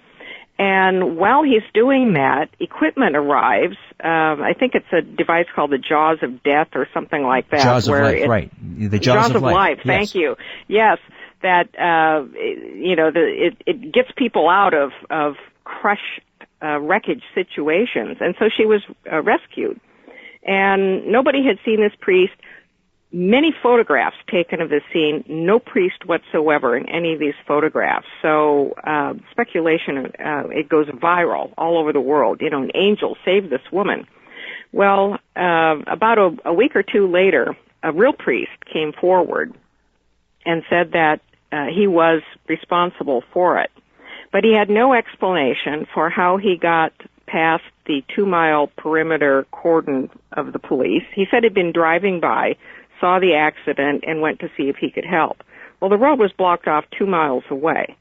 And while he's doing that, equipment arrives. I think it's a device called the Jaws of Death or something like that. Jaws of Life, right. The Jaws of Life. Yes. Thank you. Yes, that, it gets people out of crushed wreckage situations. And so she was rescued. And nobody had seen this priest. many photographs taken of the scene, no priest whatsoever in any of these photographs. So speculation, it goes viral all over the world. An angel saved this woman. Well, about a week or two later, a real priest came forward and said that he was responsible for it. But he had no explanation for how he got past the 2-mile perimeter cordon of the police. He said he'd been driving by, saw the accident, and went to see if he could help. Well, the road was blocked off 2 miles away.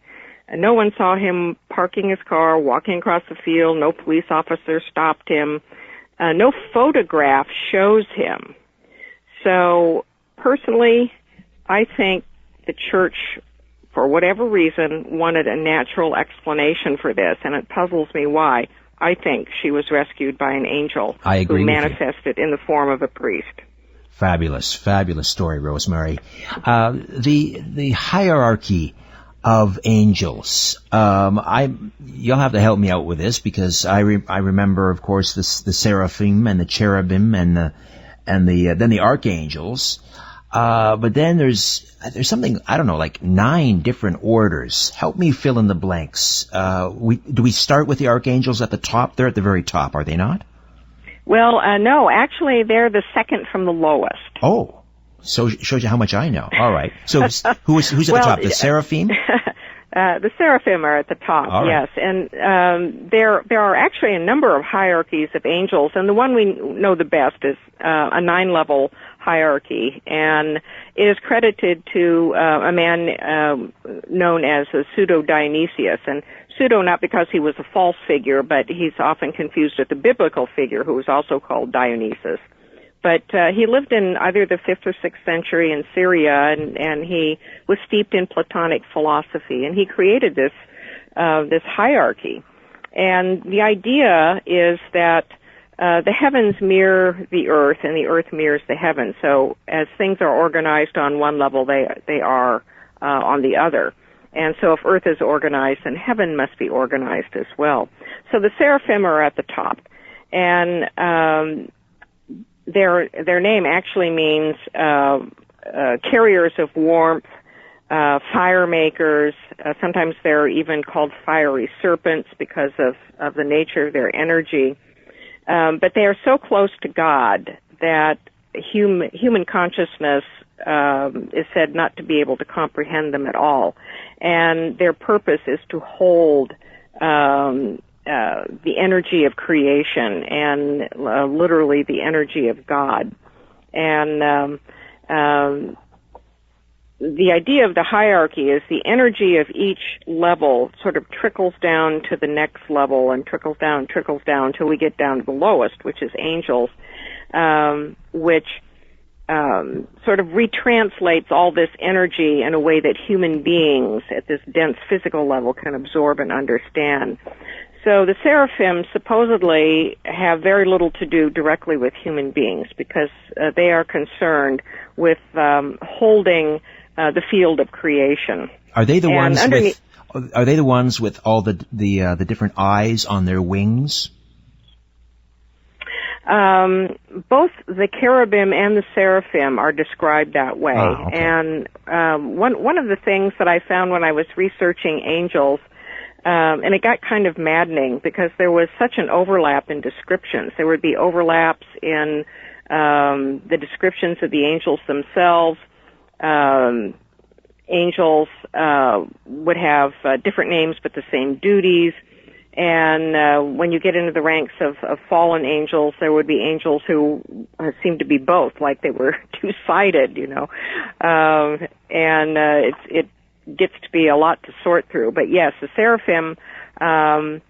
And no one saw him parking his car, walking across the field. No police officer stopped him. No photograph shows him. So, personally, I think the church, for whatever reason, wanted a natural explanation for this, and it puzzles me why. I think she was rescued by an angel who manifested in the form of a priest. Fabulous story, Rosemary. The hierarchy of angels. You'll have to help me out with this, because I remember, of course, the seraphim and the cherubim and then the archangels. But then there's something, I don't know, like 9 different orders. Help me fill in the blanks. Do we start with the archangels at the top? They're at the very top, are they not? Well, no, actually they're the second from the lowest. Oh, so it shows you how much I know. All right. So who's at the top? The seraphim? The seraphim are at the top, right. Yes. And there are actually a number of hierarchies of angels, and the one we know the best is a 9-level hierarchy, and it is credited to a man known as Pseudo-Dionysius, and pseudo not because he was a false figure, but he's often confused with the biblical figure who was also called Dionysus. But he lived in either the 5th or 6th century in Syria, and he was steeped in Platonic philosophy, and he created this hierarchy. And the idea is that the heavens mirror the earth, and the earth mirrors the heavens. So as things are organized on one level, they are on the other. And so if earth is organized, then heaven must be organized as well. So the seraphim are at the top. And their name actually means carriers of warmth, fire makers. Sometimes they're even called fiery serpents because of the nature of their energy. But they are so close to God that human consciousness is said not to be able to comprehend them at all. And their purpose is to hold the energy of creation and literally the energy of God. And the idea of the hierarchy is the energy of each level sort of trickles down to the next level and trickles down till we get down to the lowest, which is angels, which sort of retranslates all this energy in a way that human beings at this dense physical level can absorb and understand. So the seraphim supposedly have very little to do directly with human beings because they are concerned with holding the field of creation. Are they the ones with all the different eyes on their wings? Both the cherubim and the seraphim are described that way. Oh, okay. And one of the things that I found when I was researching angels, and it got kind of maddening because there was such an overlap in descriptions. There would be overlaps in the descriptions of the angels themselves. Angels would have different names but the same duties. And when you get into the ranks of fallen angels, there would be angels who seemed to be both, like they were two-sided, you know. And it gets to be a lot to sort through. But yes, the seraphim, the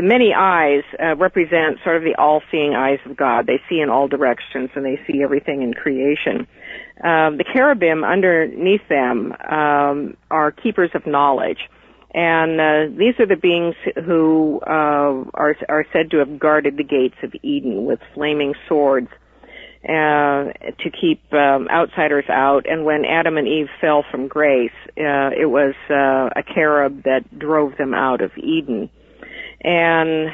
many eyes represent sort of the all-seeing eyes of God. They see in all directions, and they see everything in creation. The cherubim underneath them are keepers of knowledge. And these are the beings who are said to have guarded the gates of Eden with flaming swords to keep outsiders out. And when Adam and Eve fell from grace, it was a cherub that drove them out of Eden. And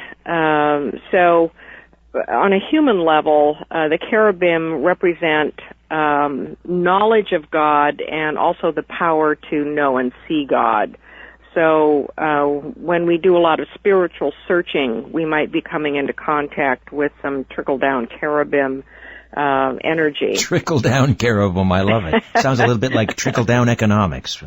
so on a human level, the cherubim represent knowledge of God and also the power to know and see God. So when we do a lot of spiritual searching, we might be coming into contact with some trickle-down cherubim energy. Trickle-down cherubim, I love it. Sounds a little bit like trickle-down economics.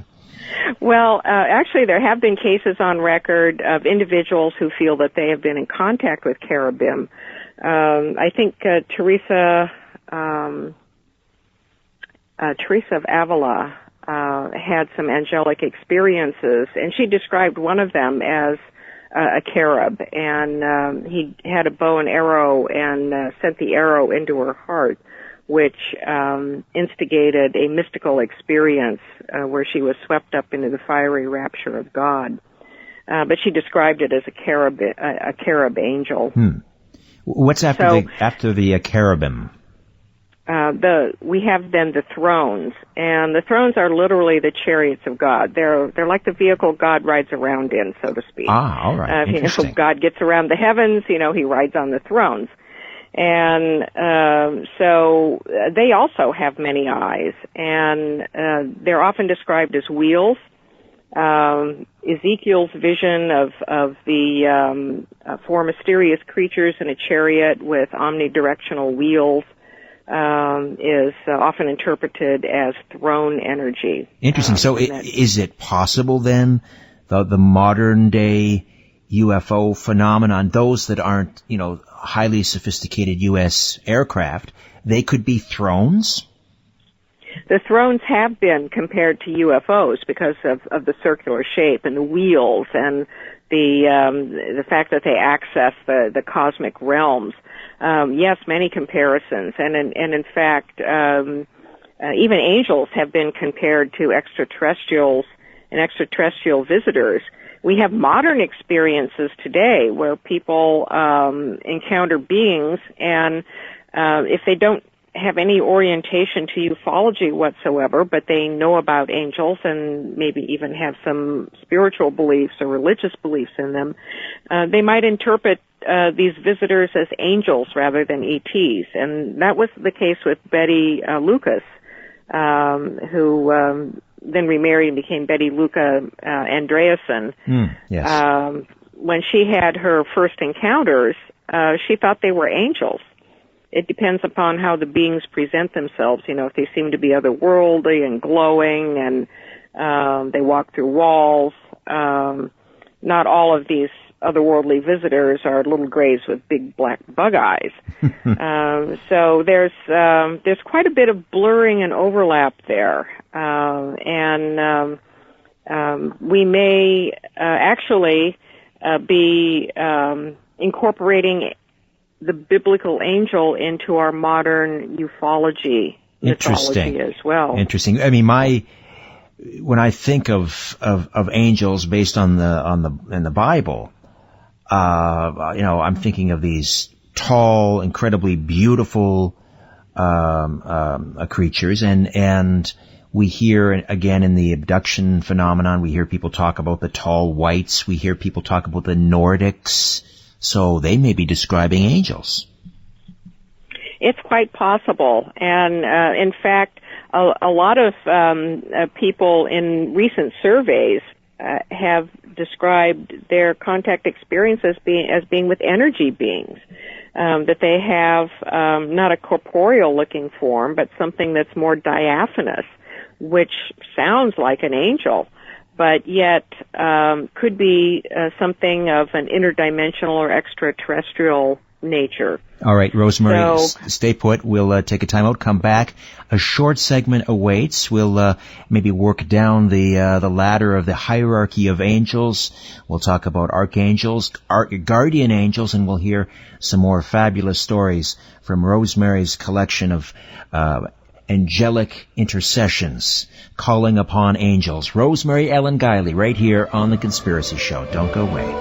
Well, actually, there have been cases on record of individuals who feel that they have been in contact with cherubim. I think Teresa of Avila had some angelic experiences, and she described one of them as a cherub, and he had a bow and arrow and sent the arrow into her heart, which instigated a mystical experience where she was swept up into the fiery rapture of God. But she described it as a cherub angel. What's after the cherubim? We have then the thrones, and the thrones are literally the chariots of God. They're like the vehicle God rides around in, so to speak. All right. Interesting. God gets around the heavens, he rides on the thrones. And so they also have many eyes, and they're often described as wheels. Ezekiel's vision of the four mysterious creatures in a chariot with omnidirectional wheels is often interpreted as throne energy. Interesting. So is it possible then, the modern day UFO phenomenon, those that aren't, highly sophisticated U.S. aircraft, they could be thrones? The thrones have been compared to UFOs because of the circular shape and the wheels and the fact that they access the cosmic realms. Yes, many comparisons, and in fact, even angels have been compared to extraterrestrials and extraterrestrial visitors. We have modern experiences today where people encounter beings, and if they don't have any orientation to ufology whatsoever, but they know about angels and maybe even have some spiritual beliefs or religious beliefs in them, they might interpret these visitors as angels rather than ETs. And that was the case with Betty Lucas, who then remarried and became Betty Luca Andreasen. Yes. When she had her first encounters, she thought they were angels. It depends upon how the beings present themselves. If they seem to be otherworldly and glowing and they walk through walls. Not all of these otherworldly visitors are little grays with big black bug eyes. So there's quite a bit of blurring and overlap there. And we may actually be incorporating the biblical angel into our modern ufology mythology as well. Interesting. I mean, when I think of angels based on the Bible, I'm thinking of these tall, incredibly beautiful creatures, and we hear again in the abduction phenomenon, we hear people talk about the tall whites, we hear people talk about the Nordics. So they may be describing angels. It's quite possible. And in fact, a lot of people in recent surveys have described their contact experiences as being with energy beings, that they have not a corporeal-looking form, but something that's more diaphanous, which sounds like an angel, but yet could be something of an interdimensional or extraterrestrial nature. All right, Rosemary, stay put. We'll take a time out, come back. A short segment awaits. We'll maybe work down the ladder of the hierarchy of angels. We'll talk about archangels, guardian angels, and we'll hear some more fabulous stories from Rosemary's collection of angelic intercessions, calling upon angels. Rosemary Ellen Guiley, right here on The Conspiracy Show. Don't go away.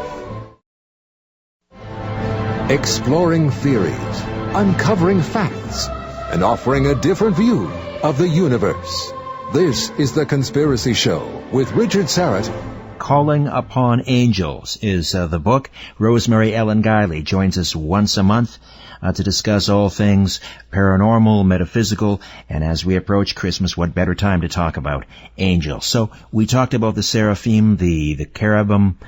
Exploring theories, uncovering facts, and offering a different view of the universe. This is The Conspiracy Show with Richard Syrett Calling Upon Angels is the book. Rosemary Ellen Guiley joins us once a month to discuss all things paranormal, metaphysical, and as we approach Christmas, what better time to talk about angels? So we talked about the seraphim, the cherubim,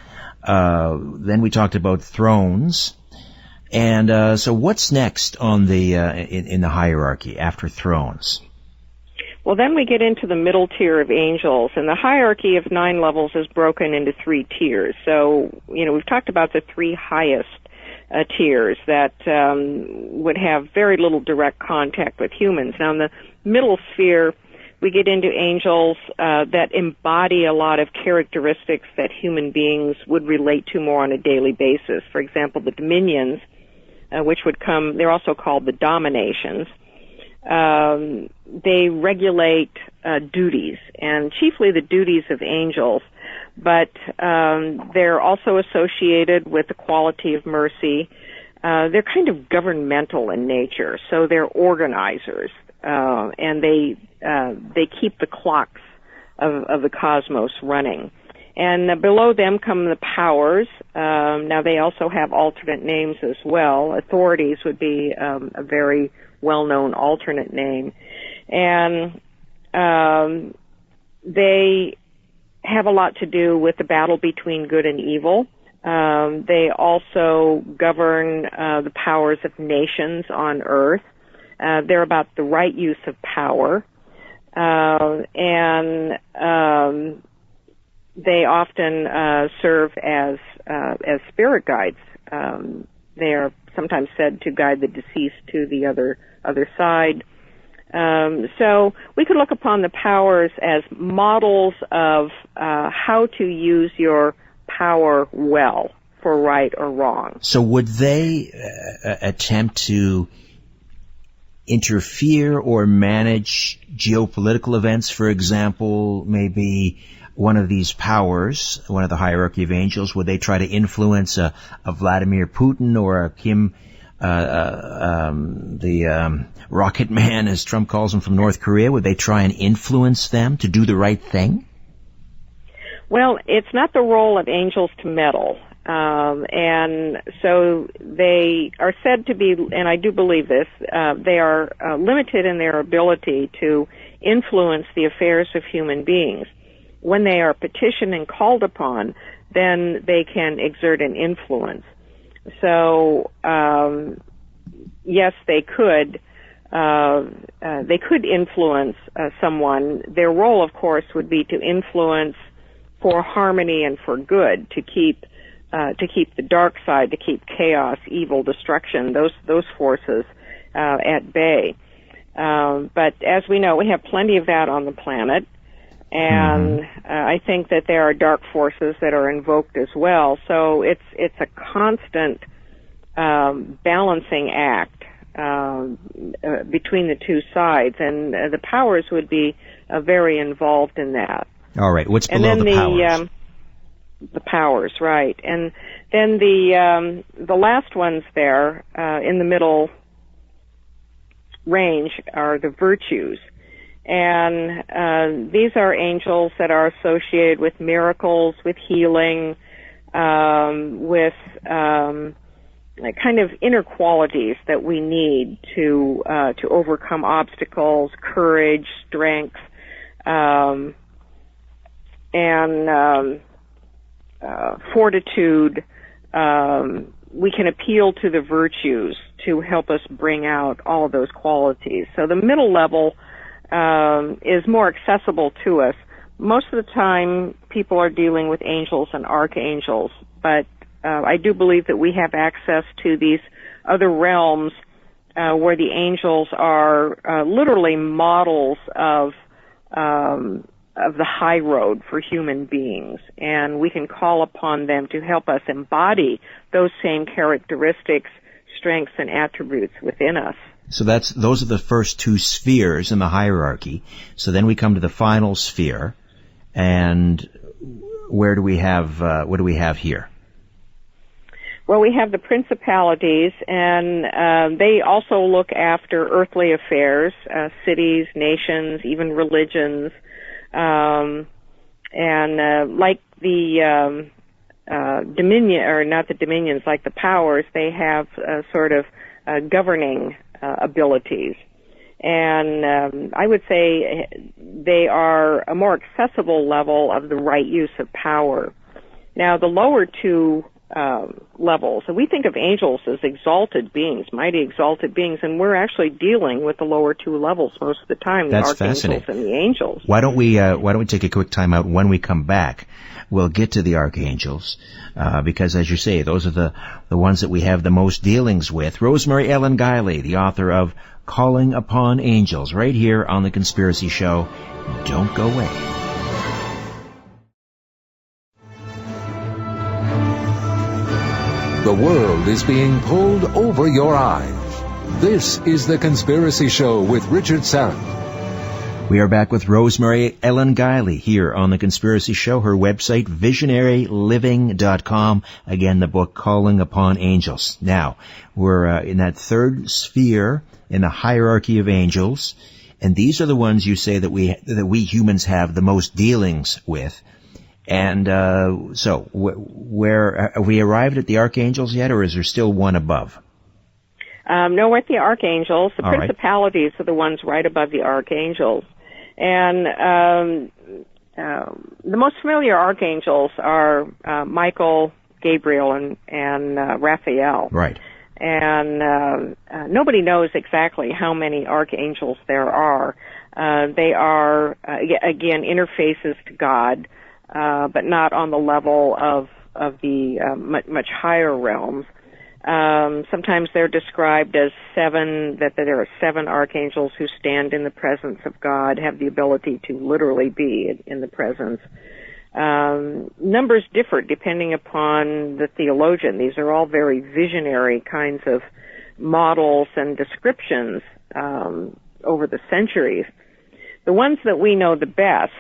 then we talked about thrones. And so what's next on the in the hierarchy after thrones? Well, then we get into the middle tier of angels, and the hierarchy of 9 levels is broken into 3 tiers. So, we've talked about the 3 highest tiers that would have very little direct contact with humans. Now, in the middle sphere, we get into angels that embody a lot of characteristics that human beings would relate to more on a daily basis. For example, the dominions, which would come, they're also called the dominations. They regulate duties, and chiefly the duties of angels, but they're also associated with the quality of mercy. They're kind of governmental in nature, so they're organizers, and they keep the clocks of the cosmos running. And below them come the powers. Now they also have alternate names as well. Authorities would be a very well-known alternate name. And they have a lot to do with the battle between good and evil. They also govern the powers of nations on earth. They're about the right use of power. And they often serve as spirit guides. They are sometimes said to guide the deceased to the other side. So we could look upon the powers as models of how to use your power well, for right or wrong. So would they attempt to interfere or manage geopolitical events, for example, maybe one of these powers, one of the hierarchy of angels, would they try to influence a Vladimir Putin or a Kim, the rocket man, as Trump calls him, from North Korea? Would they try and influence them to do the right thing? Well, it's not the role of angels to meddle. And so they are said to be, and I do believe this, they are limited in their ability to influence the affairs of human beings. When they are petitioned and called upon, then they can exert an influence. So, yes, they could influence someone. Their role, of course, would be to influence for harmony and for good, to keep the dark side, to keep chaos, evil, destruction, those forces at bay. But as we know, we have plenty of that on the planet. And I think that there are dark forces that are invoked as well. So it's a constant balancing act between the two sides, and the powers would be very involved in that. All right. What's below the powers? The powers, right? And then the last ones there in the middle range are the virtues. And these are angels that are associated with miracles, with healing, with kind of inner qualities that we need to overcome obstacles, courage, strength, and fortitude. We can appeal to the virtues to help us bring out all of those qualities. So the middle level is more accessible to us. Most of the time, people are dealing with angels and archangels, but I do believe that we have access to these other realms where the angels are literally models of the high road for human beings, and we can call upon them to help us embody those same characteristics, strengths, and attributes within us. So those are the first 2 spheres in the hierarchy. So then we come to the final sphere, and what do we have here? Well, we have the principalities, and they also look after earthly affairs, cities, nations, even religions. like the dominion, or not the dominions, like the powers, they have sort of governing abilities. And I would say they are a more accessible level of the right use of power. Now, the lower two levels, so we think of angels as exalted beings, mighty exalted beings, and we're actually dealing with the lower two levels most of the time, That's the archangels and the angels. Why don't we take a quick time out? When we come back, we'll get to the archangels, because as you say, those are the ones that we have the most dealings with. Rosemary Ellen Guiley, the author of Calling Upon Angels, right here on The Conspiracy Show. Don't go away. The world is being pulled over your eyes. This is The Conspiracy Show with Richard Syrett. We are back with Rosemary Ellen Guiley here on The Conspiracy Show. Her website, visionaryliving.com. Again, the book, Calling Upon Angels. Now, we're in that third sphere in the hierarchy of angels, and these are the ones you say that we humans have the most dealings with. And so, where have we arrived at the archangels yet, or is there still one above? No, we're at the archangels. The All principalities are the ones right above the archangels. And the most familiar archangels are Michael, Gabriel, and Raphael. Right. And nobody knows exactly how many archangels there are. They are, again, interfaces to God, but not on the level of the much higher realms. Sometimes they're described as that there are 7 archangels who stand in the presence of God, have the ability to literally be in the presence. Numbers differ depending upon the theologian. These are all very visionary kinds of models and descriptions over the centuries. The ones that we know the best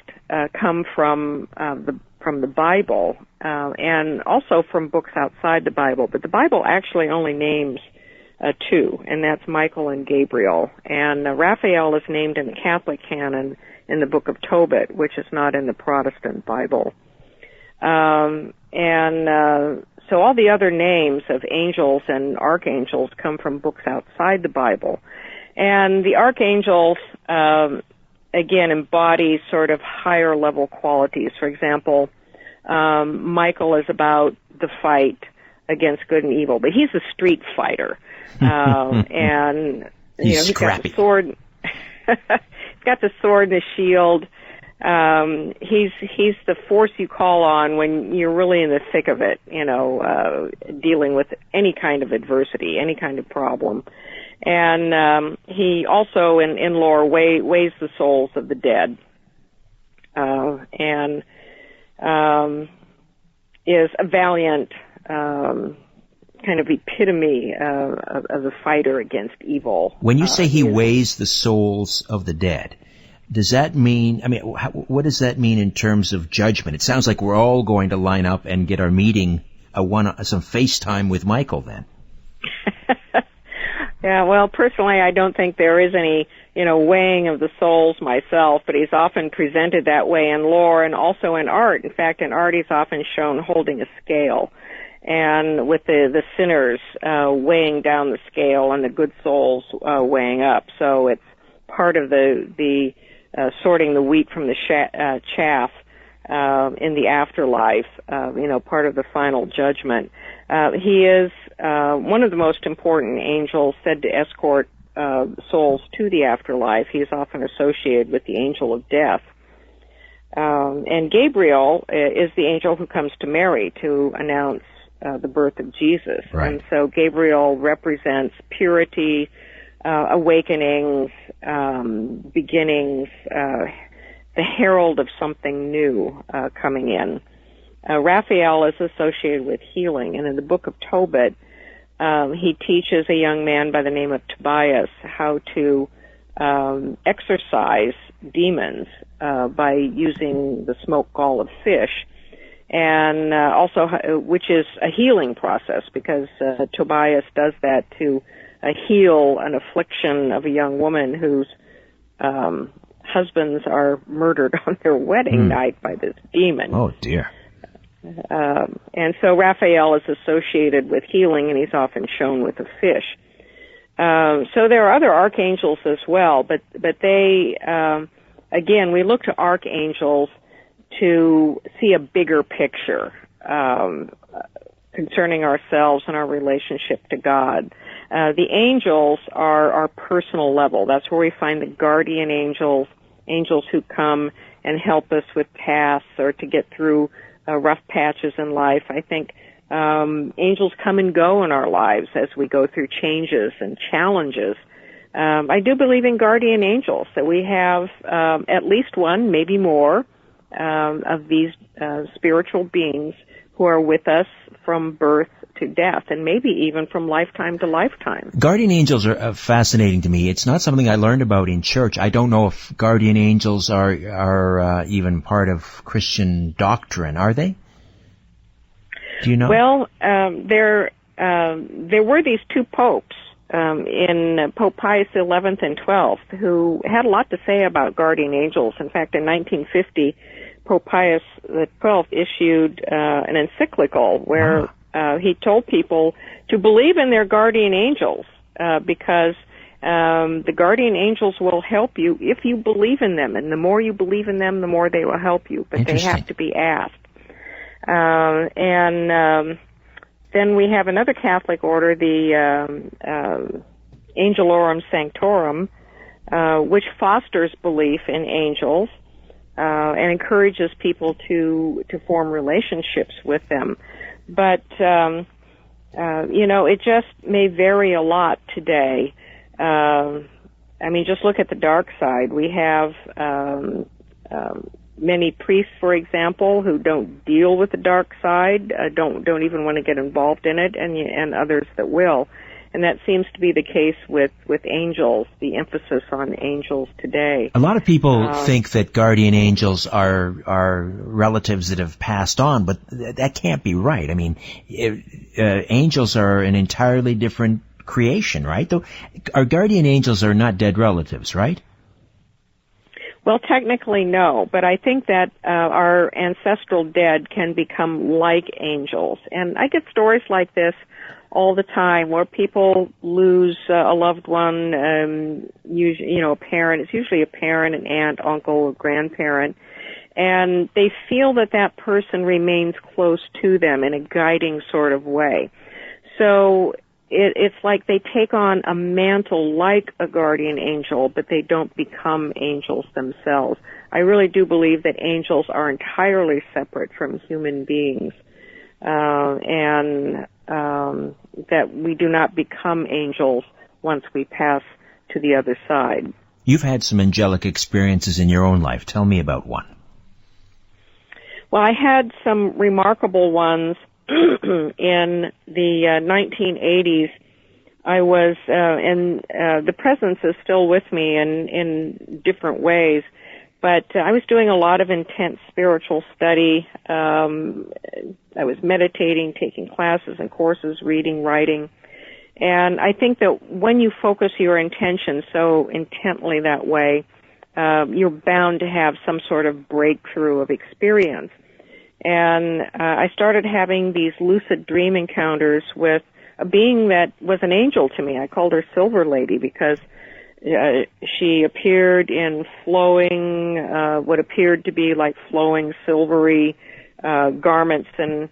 come from the Bible and also from books outside the Bible. But the Bible actually only names 2, and that's Michael and Gabriel. And Raphael is named in the Catholic canon in the book of Tobit, which is not in the Protestant Bible. So all the other names of angels and archangels come from books outside the Bible. And the archangels, again, embody sort of higher level qualities. For example, Michael is about the fight against good and evil, but he's a street fighter. And he's got scrappy. the sword. He's got the sword and the shield. He's the force you call on when you're really in the thick of it, dealing with any kind of adversity, any kind of problem. And he also, in lore, weighs the souls of the dead, and is a valiant kind of epitome of the fighter against evil. When you say he weighs the souls of the dead, does that mean, what does that mean in terms of judgment? It sounds like we're all going to line up and get our meeting, some FaceTime with Michael then. Yeah, well, personally, I don't think there is any, weighing of the souls myself, but he's often presented that way in lore and also in art. In fact, in art, he's often shown holding a scale, and with the sinners weighing down the scale and the good souls weighing up. So it's part of the sorting the wheat from the chaff in the afterlife, part of the final judgment. He is one of the most important angels said to escort souls to the afterlife. He is often associated with the angel of death. And Gabriel is the angel who comes to Mary to announce the birth of Jesus. Right. And so Gabriel represents purity, awakenings, beginnings, the herald of something new coming in. Raphael is associated with healing, and in the book of Tobit, he teaches a young man by the name of Tobias how to exorcise demons by using the smoke gall of fish, and also which is a healing process, because Tobias does that to heal an affliction of a young woman whose husbands are murdered on their wedding night by this demon. Oh, dear. And so Raphael is associated with healing, and he's often shown with a fish. So there are other archangels as well, but they, again, we look to archangels to see a bigger picture concerning ourselves and our relationship to God. The angels are our personal level. That's where we find the guardian angels, angels who come and help us with tasks or to get through rough patches in life. I think angels come and go in our lives as we go through changes and challenges. I do believe in guardian angels, that we have at least one, maybe more, of these spiritual beings who are with us from birth to death, and maybe even from lifetime to lifetime. Guardian angels are fascinating to me. It's not something I learned about in church. I don't know if guardian angels are even part of Christian doctrine. Are they? Do you know? Well, there were these two popes in Pope Pius XI and XII who had a lot to say about guardian angels. In fact, in 1950, Pope Pius XII issued an encyclical where he told people to believe in their guardian angels because the guardian angels will help you if you believe in them, and the more you believe in them, the more they will help you, but they have to be asked. Then we have another Catholic order, the Angelorum Sanctorum, which fosters belief in angels and encourages people to form relationships with them. But, it just may vary a lot today. Just look at the dark side. We have many priests, for example, who don't deal with the dark side, don't even want to get involved in it, and others that will. And that seems to be the case with angels, the emphasis on angels today. A lot of people think that guardian angels are relatives that have passed on, but that can't be right. I mean, angels are an entirely different creation, right? Though our guardian angels are not dead relatives, right? Well, technically, no, but I think that our ancestral dead can become like angels. And I get stories like this all the time where people lose a loved one, usually, a parent. It's usually a parent, an aunt, uncle, a grandparent, and they feel that person remains close to them in a guiding sort of way. So it's like they take on a mantle like a guardian angel, but they don't become angels themselves. I really do believe that angels are entirely separate from human beings, and that we do not become angels once we pass to the other side. You've had some angelic experiences in your own life. Tell me about one. Well, I had some remarkable ones in the 1980s. I was, and the presence is still with me in different ways, but I was doing a lot of intense spiritual study. I was meditating, taking classes and courses, reading, writing. And I think that when you focus your intention so intently that way, you're bound to have some sort of breakthrough of experience. And I started having these lucid dream encounters with a being that was an angel to me. I called her Silver Lady because she appeared in flowing, what appeared to be like flowing silvery garments, and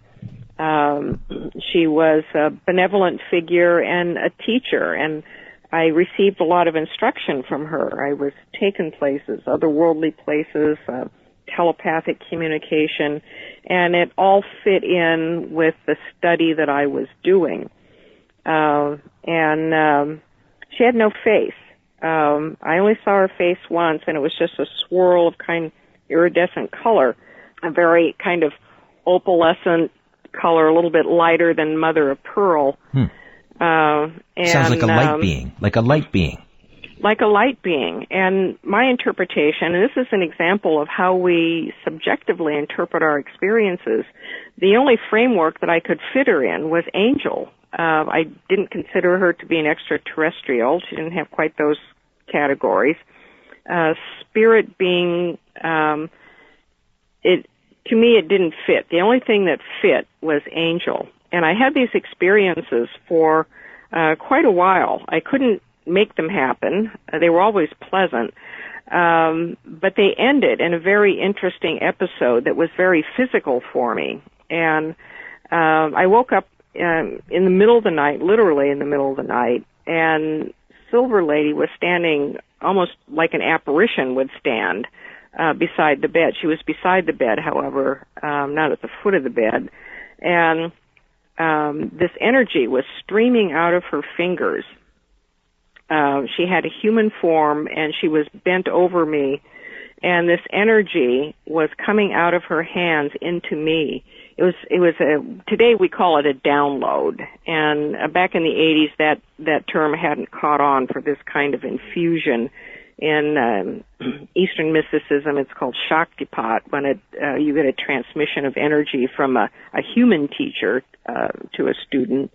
she was a benevolent figure and a teacher, and I received a lot of instruction from her. I was taken places, otherworldly places, telepathic communication, and it all fit in with the study that I was doing. She had no face. I only saw her face once, and it was just a swirl of kind of iridescent color, a very kind of opalescent color, a little bit lighter than mother of pearl. Sounds like a light being, like a light being. Like a light being. And my interpretation, and this is an example of how we subjectively interpret our experiences, the only framework that I could fit her in was angel. I didn't consider her to be an extraterrestrial. She didn't have quite those categories. spirit being, to me it didn't fit. The only thing that fit was angel. And I had these experiences for quite a while. I couldn't make them happen. They were always pleasant. But they ended in a very interesting episode that was very physical for me. And I woke up in the middle of the night, literally in the middle of the night, and Silver Lady was standing almost like an apparition would stand beside the bed. She was beside the bed, however, not at the foot of the bed. And this energy was streaming out of her fingers. She had a human form, and she was bent over me, and this energy was coming out of her hands into me. It was today we call it a download, and back in the 80s that term hadn't caught on for this kind of infusion. In Eastern mysticism, it's called Shaktipat, when you get a transmission of energy from a human teacher to a student.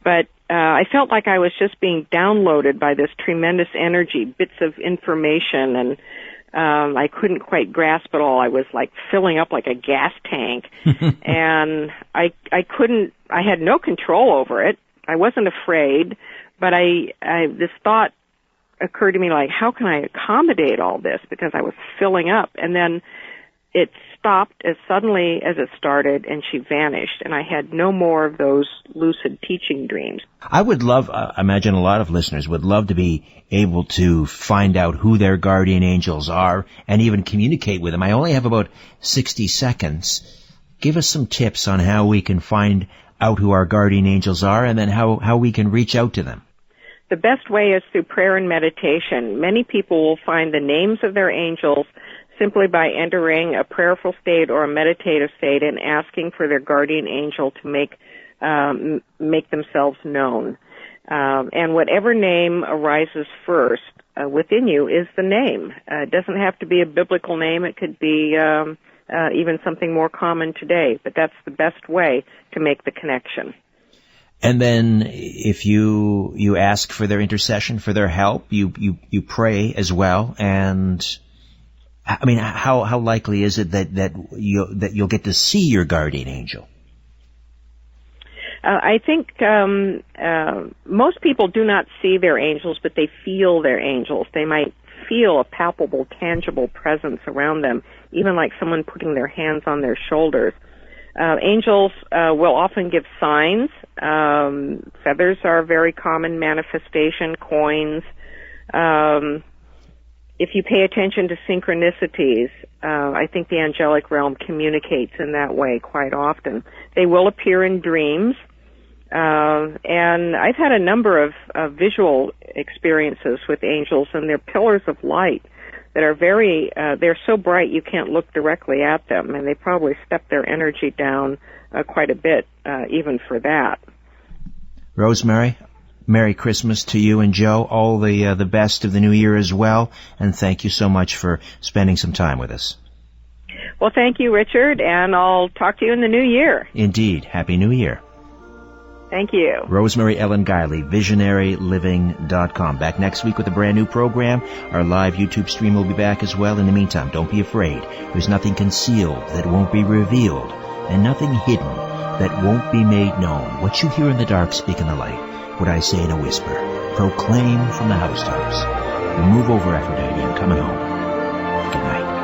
But I felt like I was just being downloaded by this tremendous energy, bits of information, and I couldn't quite grasp it all. I was like filling up like a gas tank, and I had no control over it. I wasn't afraid, but this thought occurred to me, like, how can I accommodate all this? Because I was filling up, and then it stopped as suddenly as it started, and she vanished, and I had no more of those lucid teaching dreams. I would love, I imagine a lot of listeners would love to be able to find out who their guardian angels are and even communicate with them. I only have about 60 seconds. Give us some tips on how we can find out who our guardian angels are, and then how we can reach out to them. The best way is through prayer and meditation. Many people will find the names of their angels simply by entering a prayerful state or a meditative state and asking for their guardian angel to make themselves known. And whatever name arises first within you is the name. It doesn't have to be a biblical name. It could be even something more common today, but that's the best way to make the connection. And then if you ask for their intercession, for their help, you pray as well. And I mean, how likely is it that you'll get to see your guardian angel? I think most people do not see their angels, but they feel their angels. They might feel a palpable, tangible presence around them, even like someone putting their hands on their shoulders. Angels will often give signs. Feathers are a very common manifestation, coins. If you pay attention to synchronicities, I think the angelic realm communicates in that way quite often. They will appear in dreams. And I've had a number of visual experiences with angels, and they're pillars of light that are they're so bright you can't look directly at them, and they probably step their energy down quite a bit, even for that. Rosemary, Merry Christmas to you and Joe. All the best of the new year as well, and thank you so much for spending some time with us. Well, thank you, Richard, and I'll talk to you in the new year. Indeed. Happy New Year. Thank you. Rosemary Ellen Guiley, visionaryliving.com. Back next week with a brand new program. Our live YouTube stream will be back as well. In the meantime, don't be afraid. There's nothing concealed that won't be revealed, and nothing hidden that won't be made known. What you hear in the dark, speak in the light. What I say in a whisper, proclaim from the housetops. Move over, Aphrodite. I'm coming home. Good night.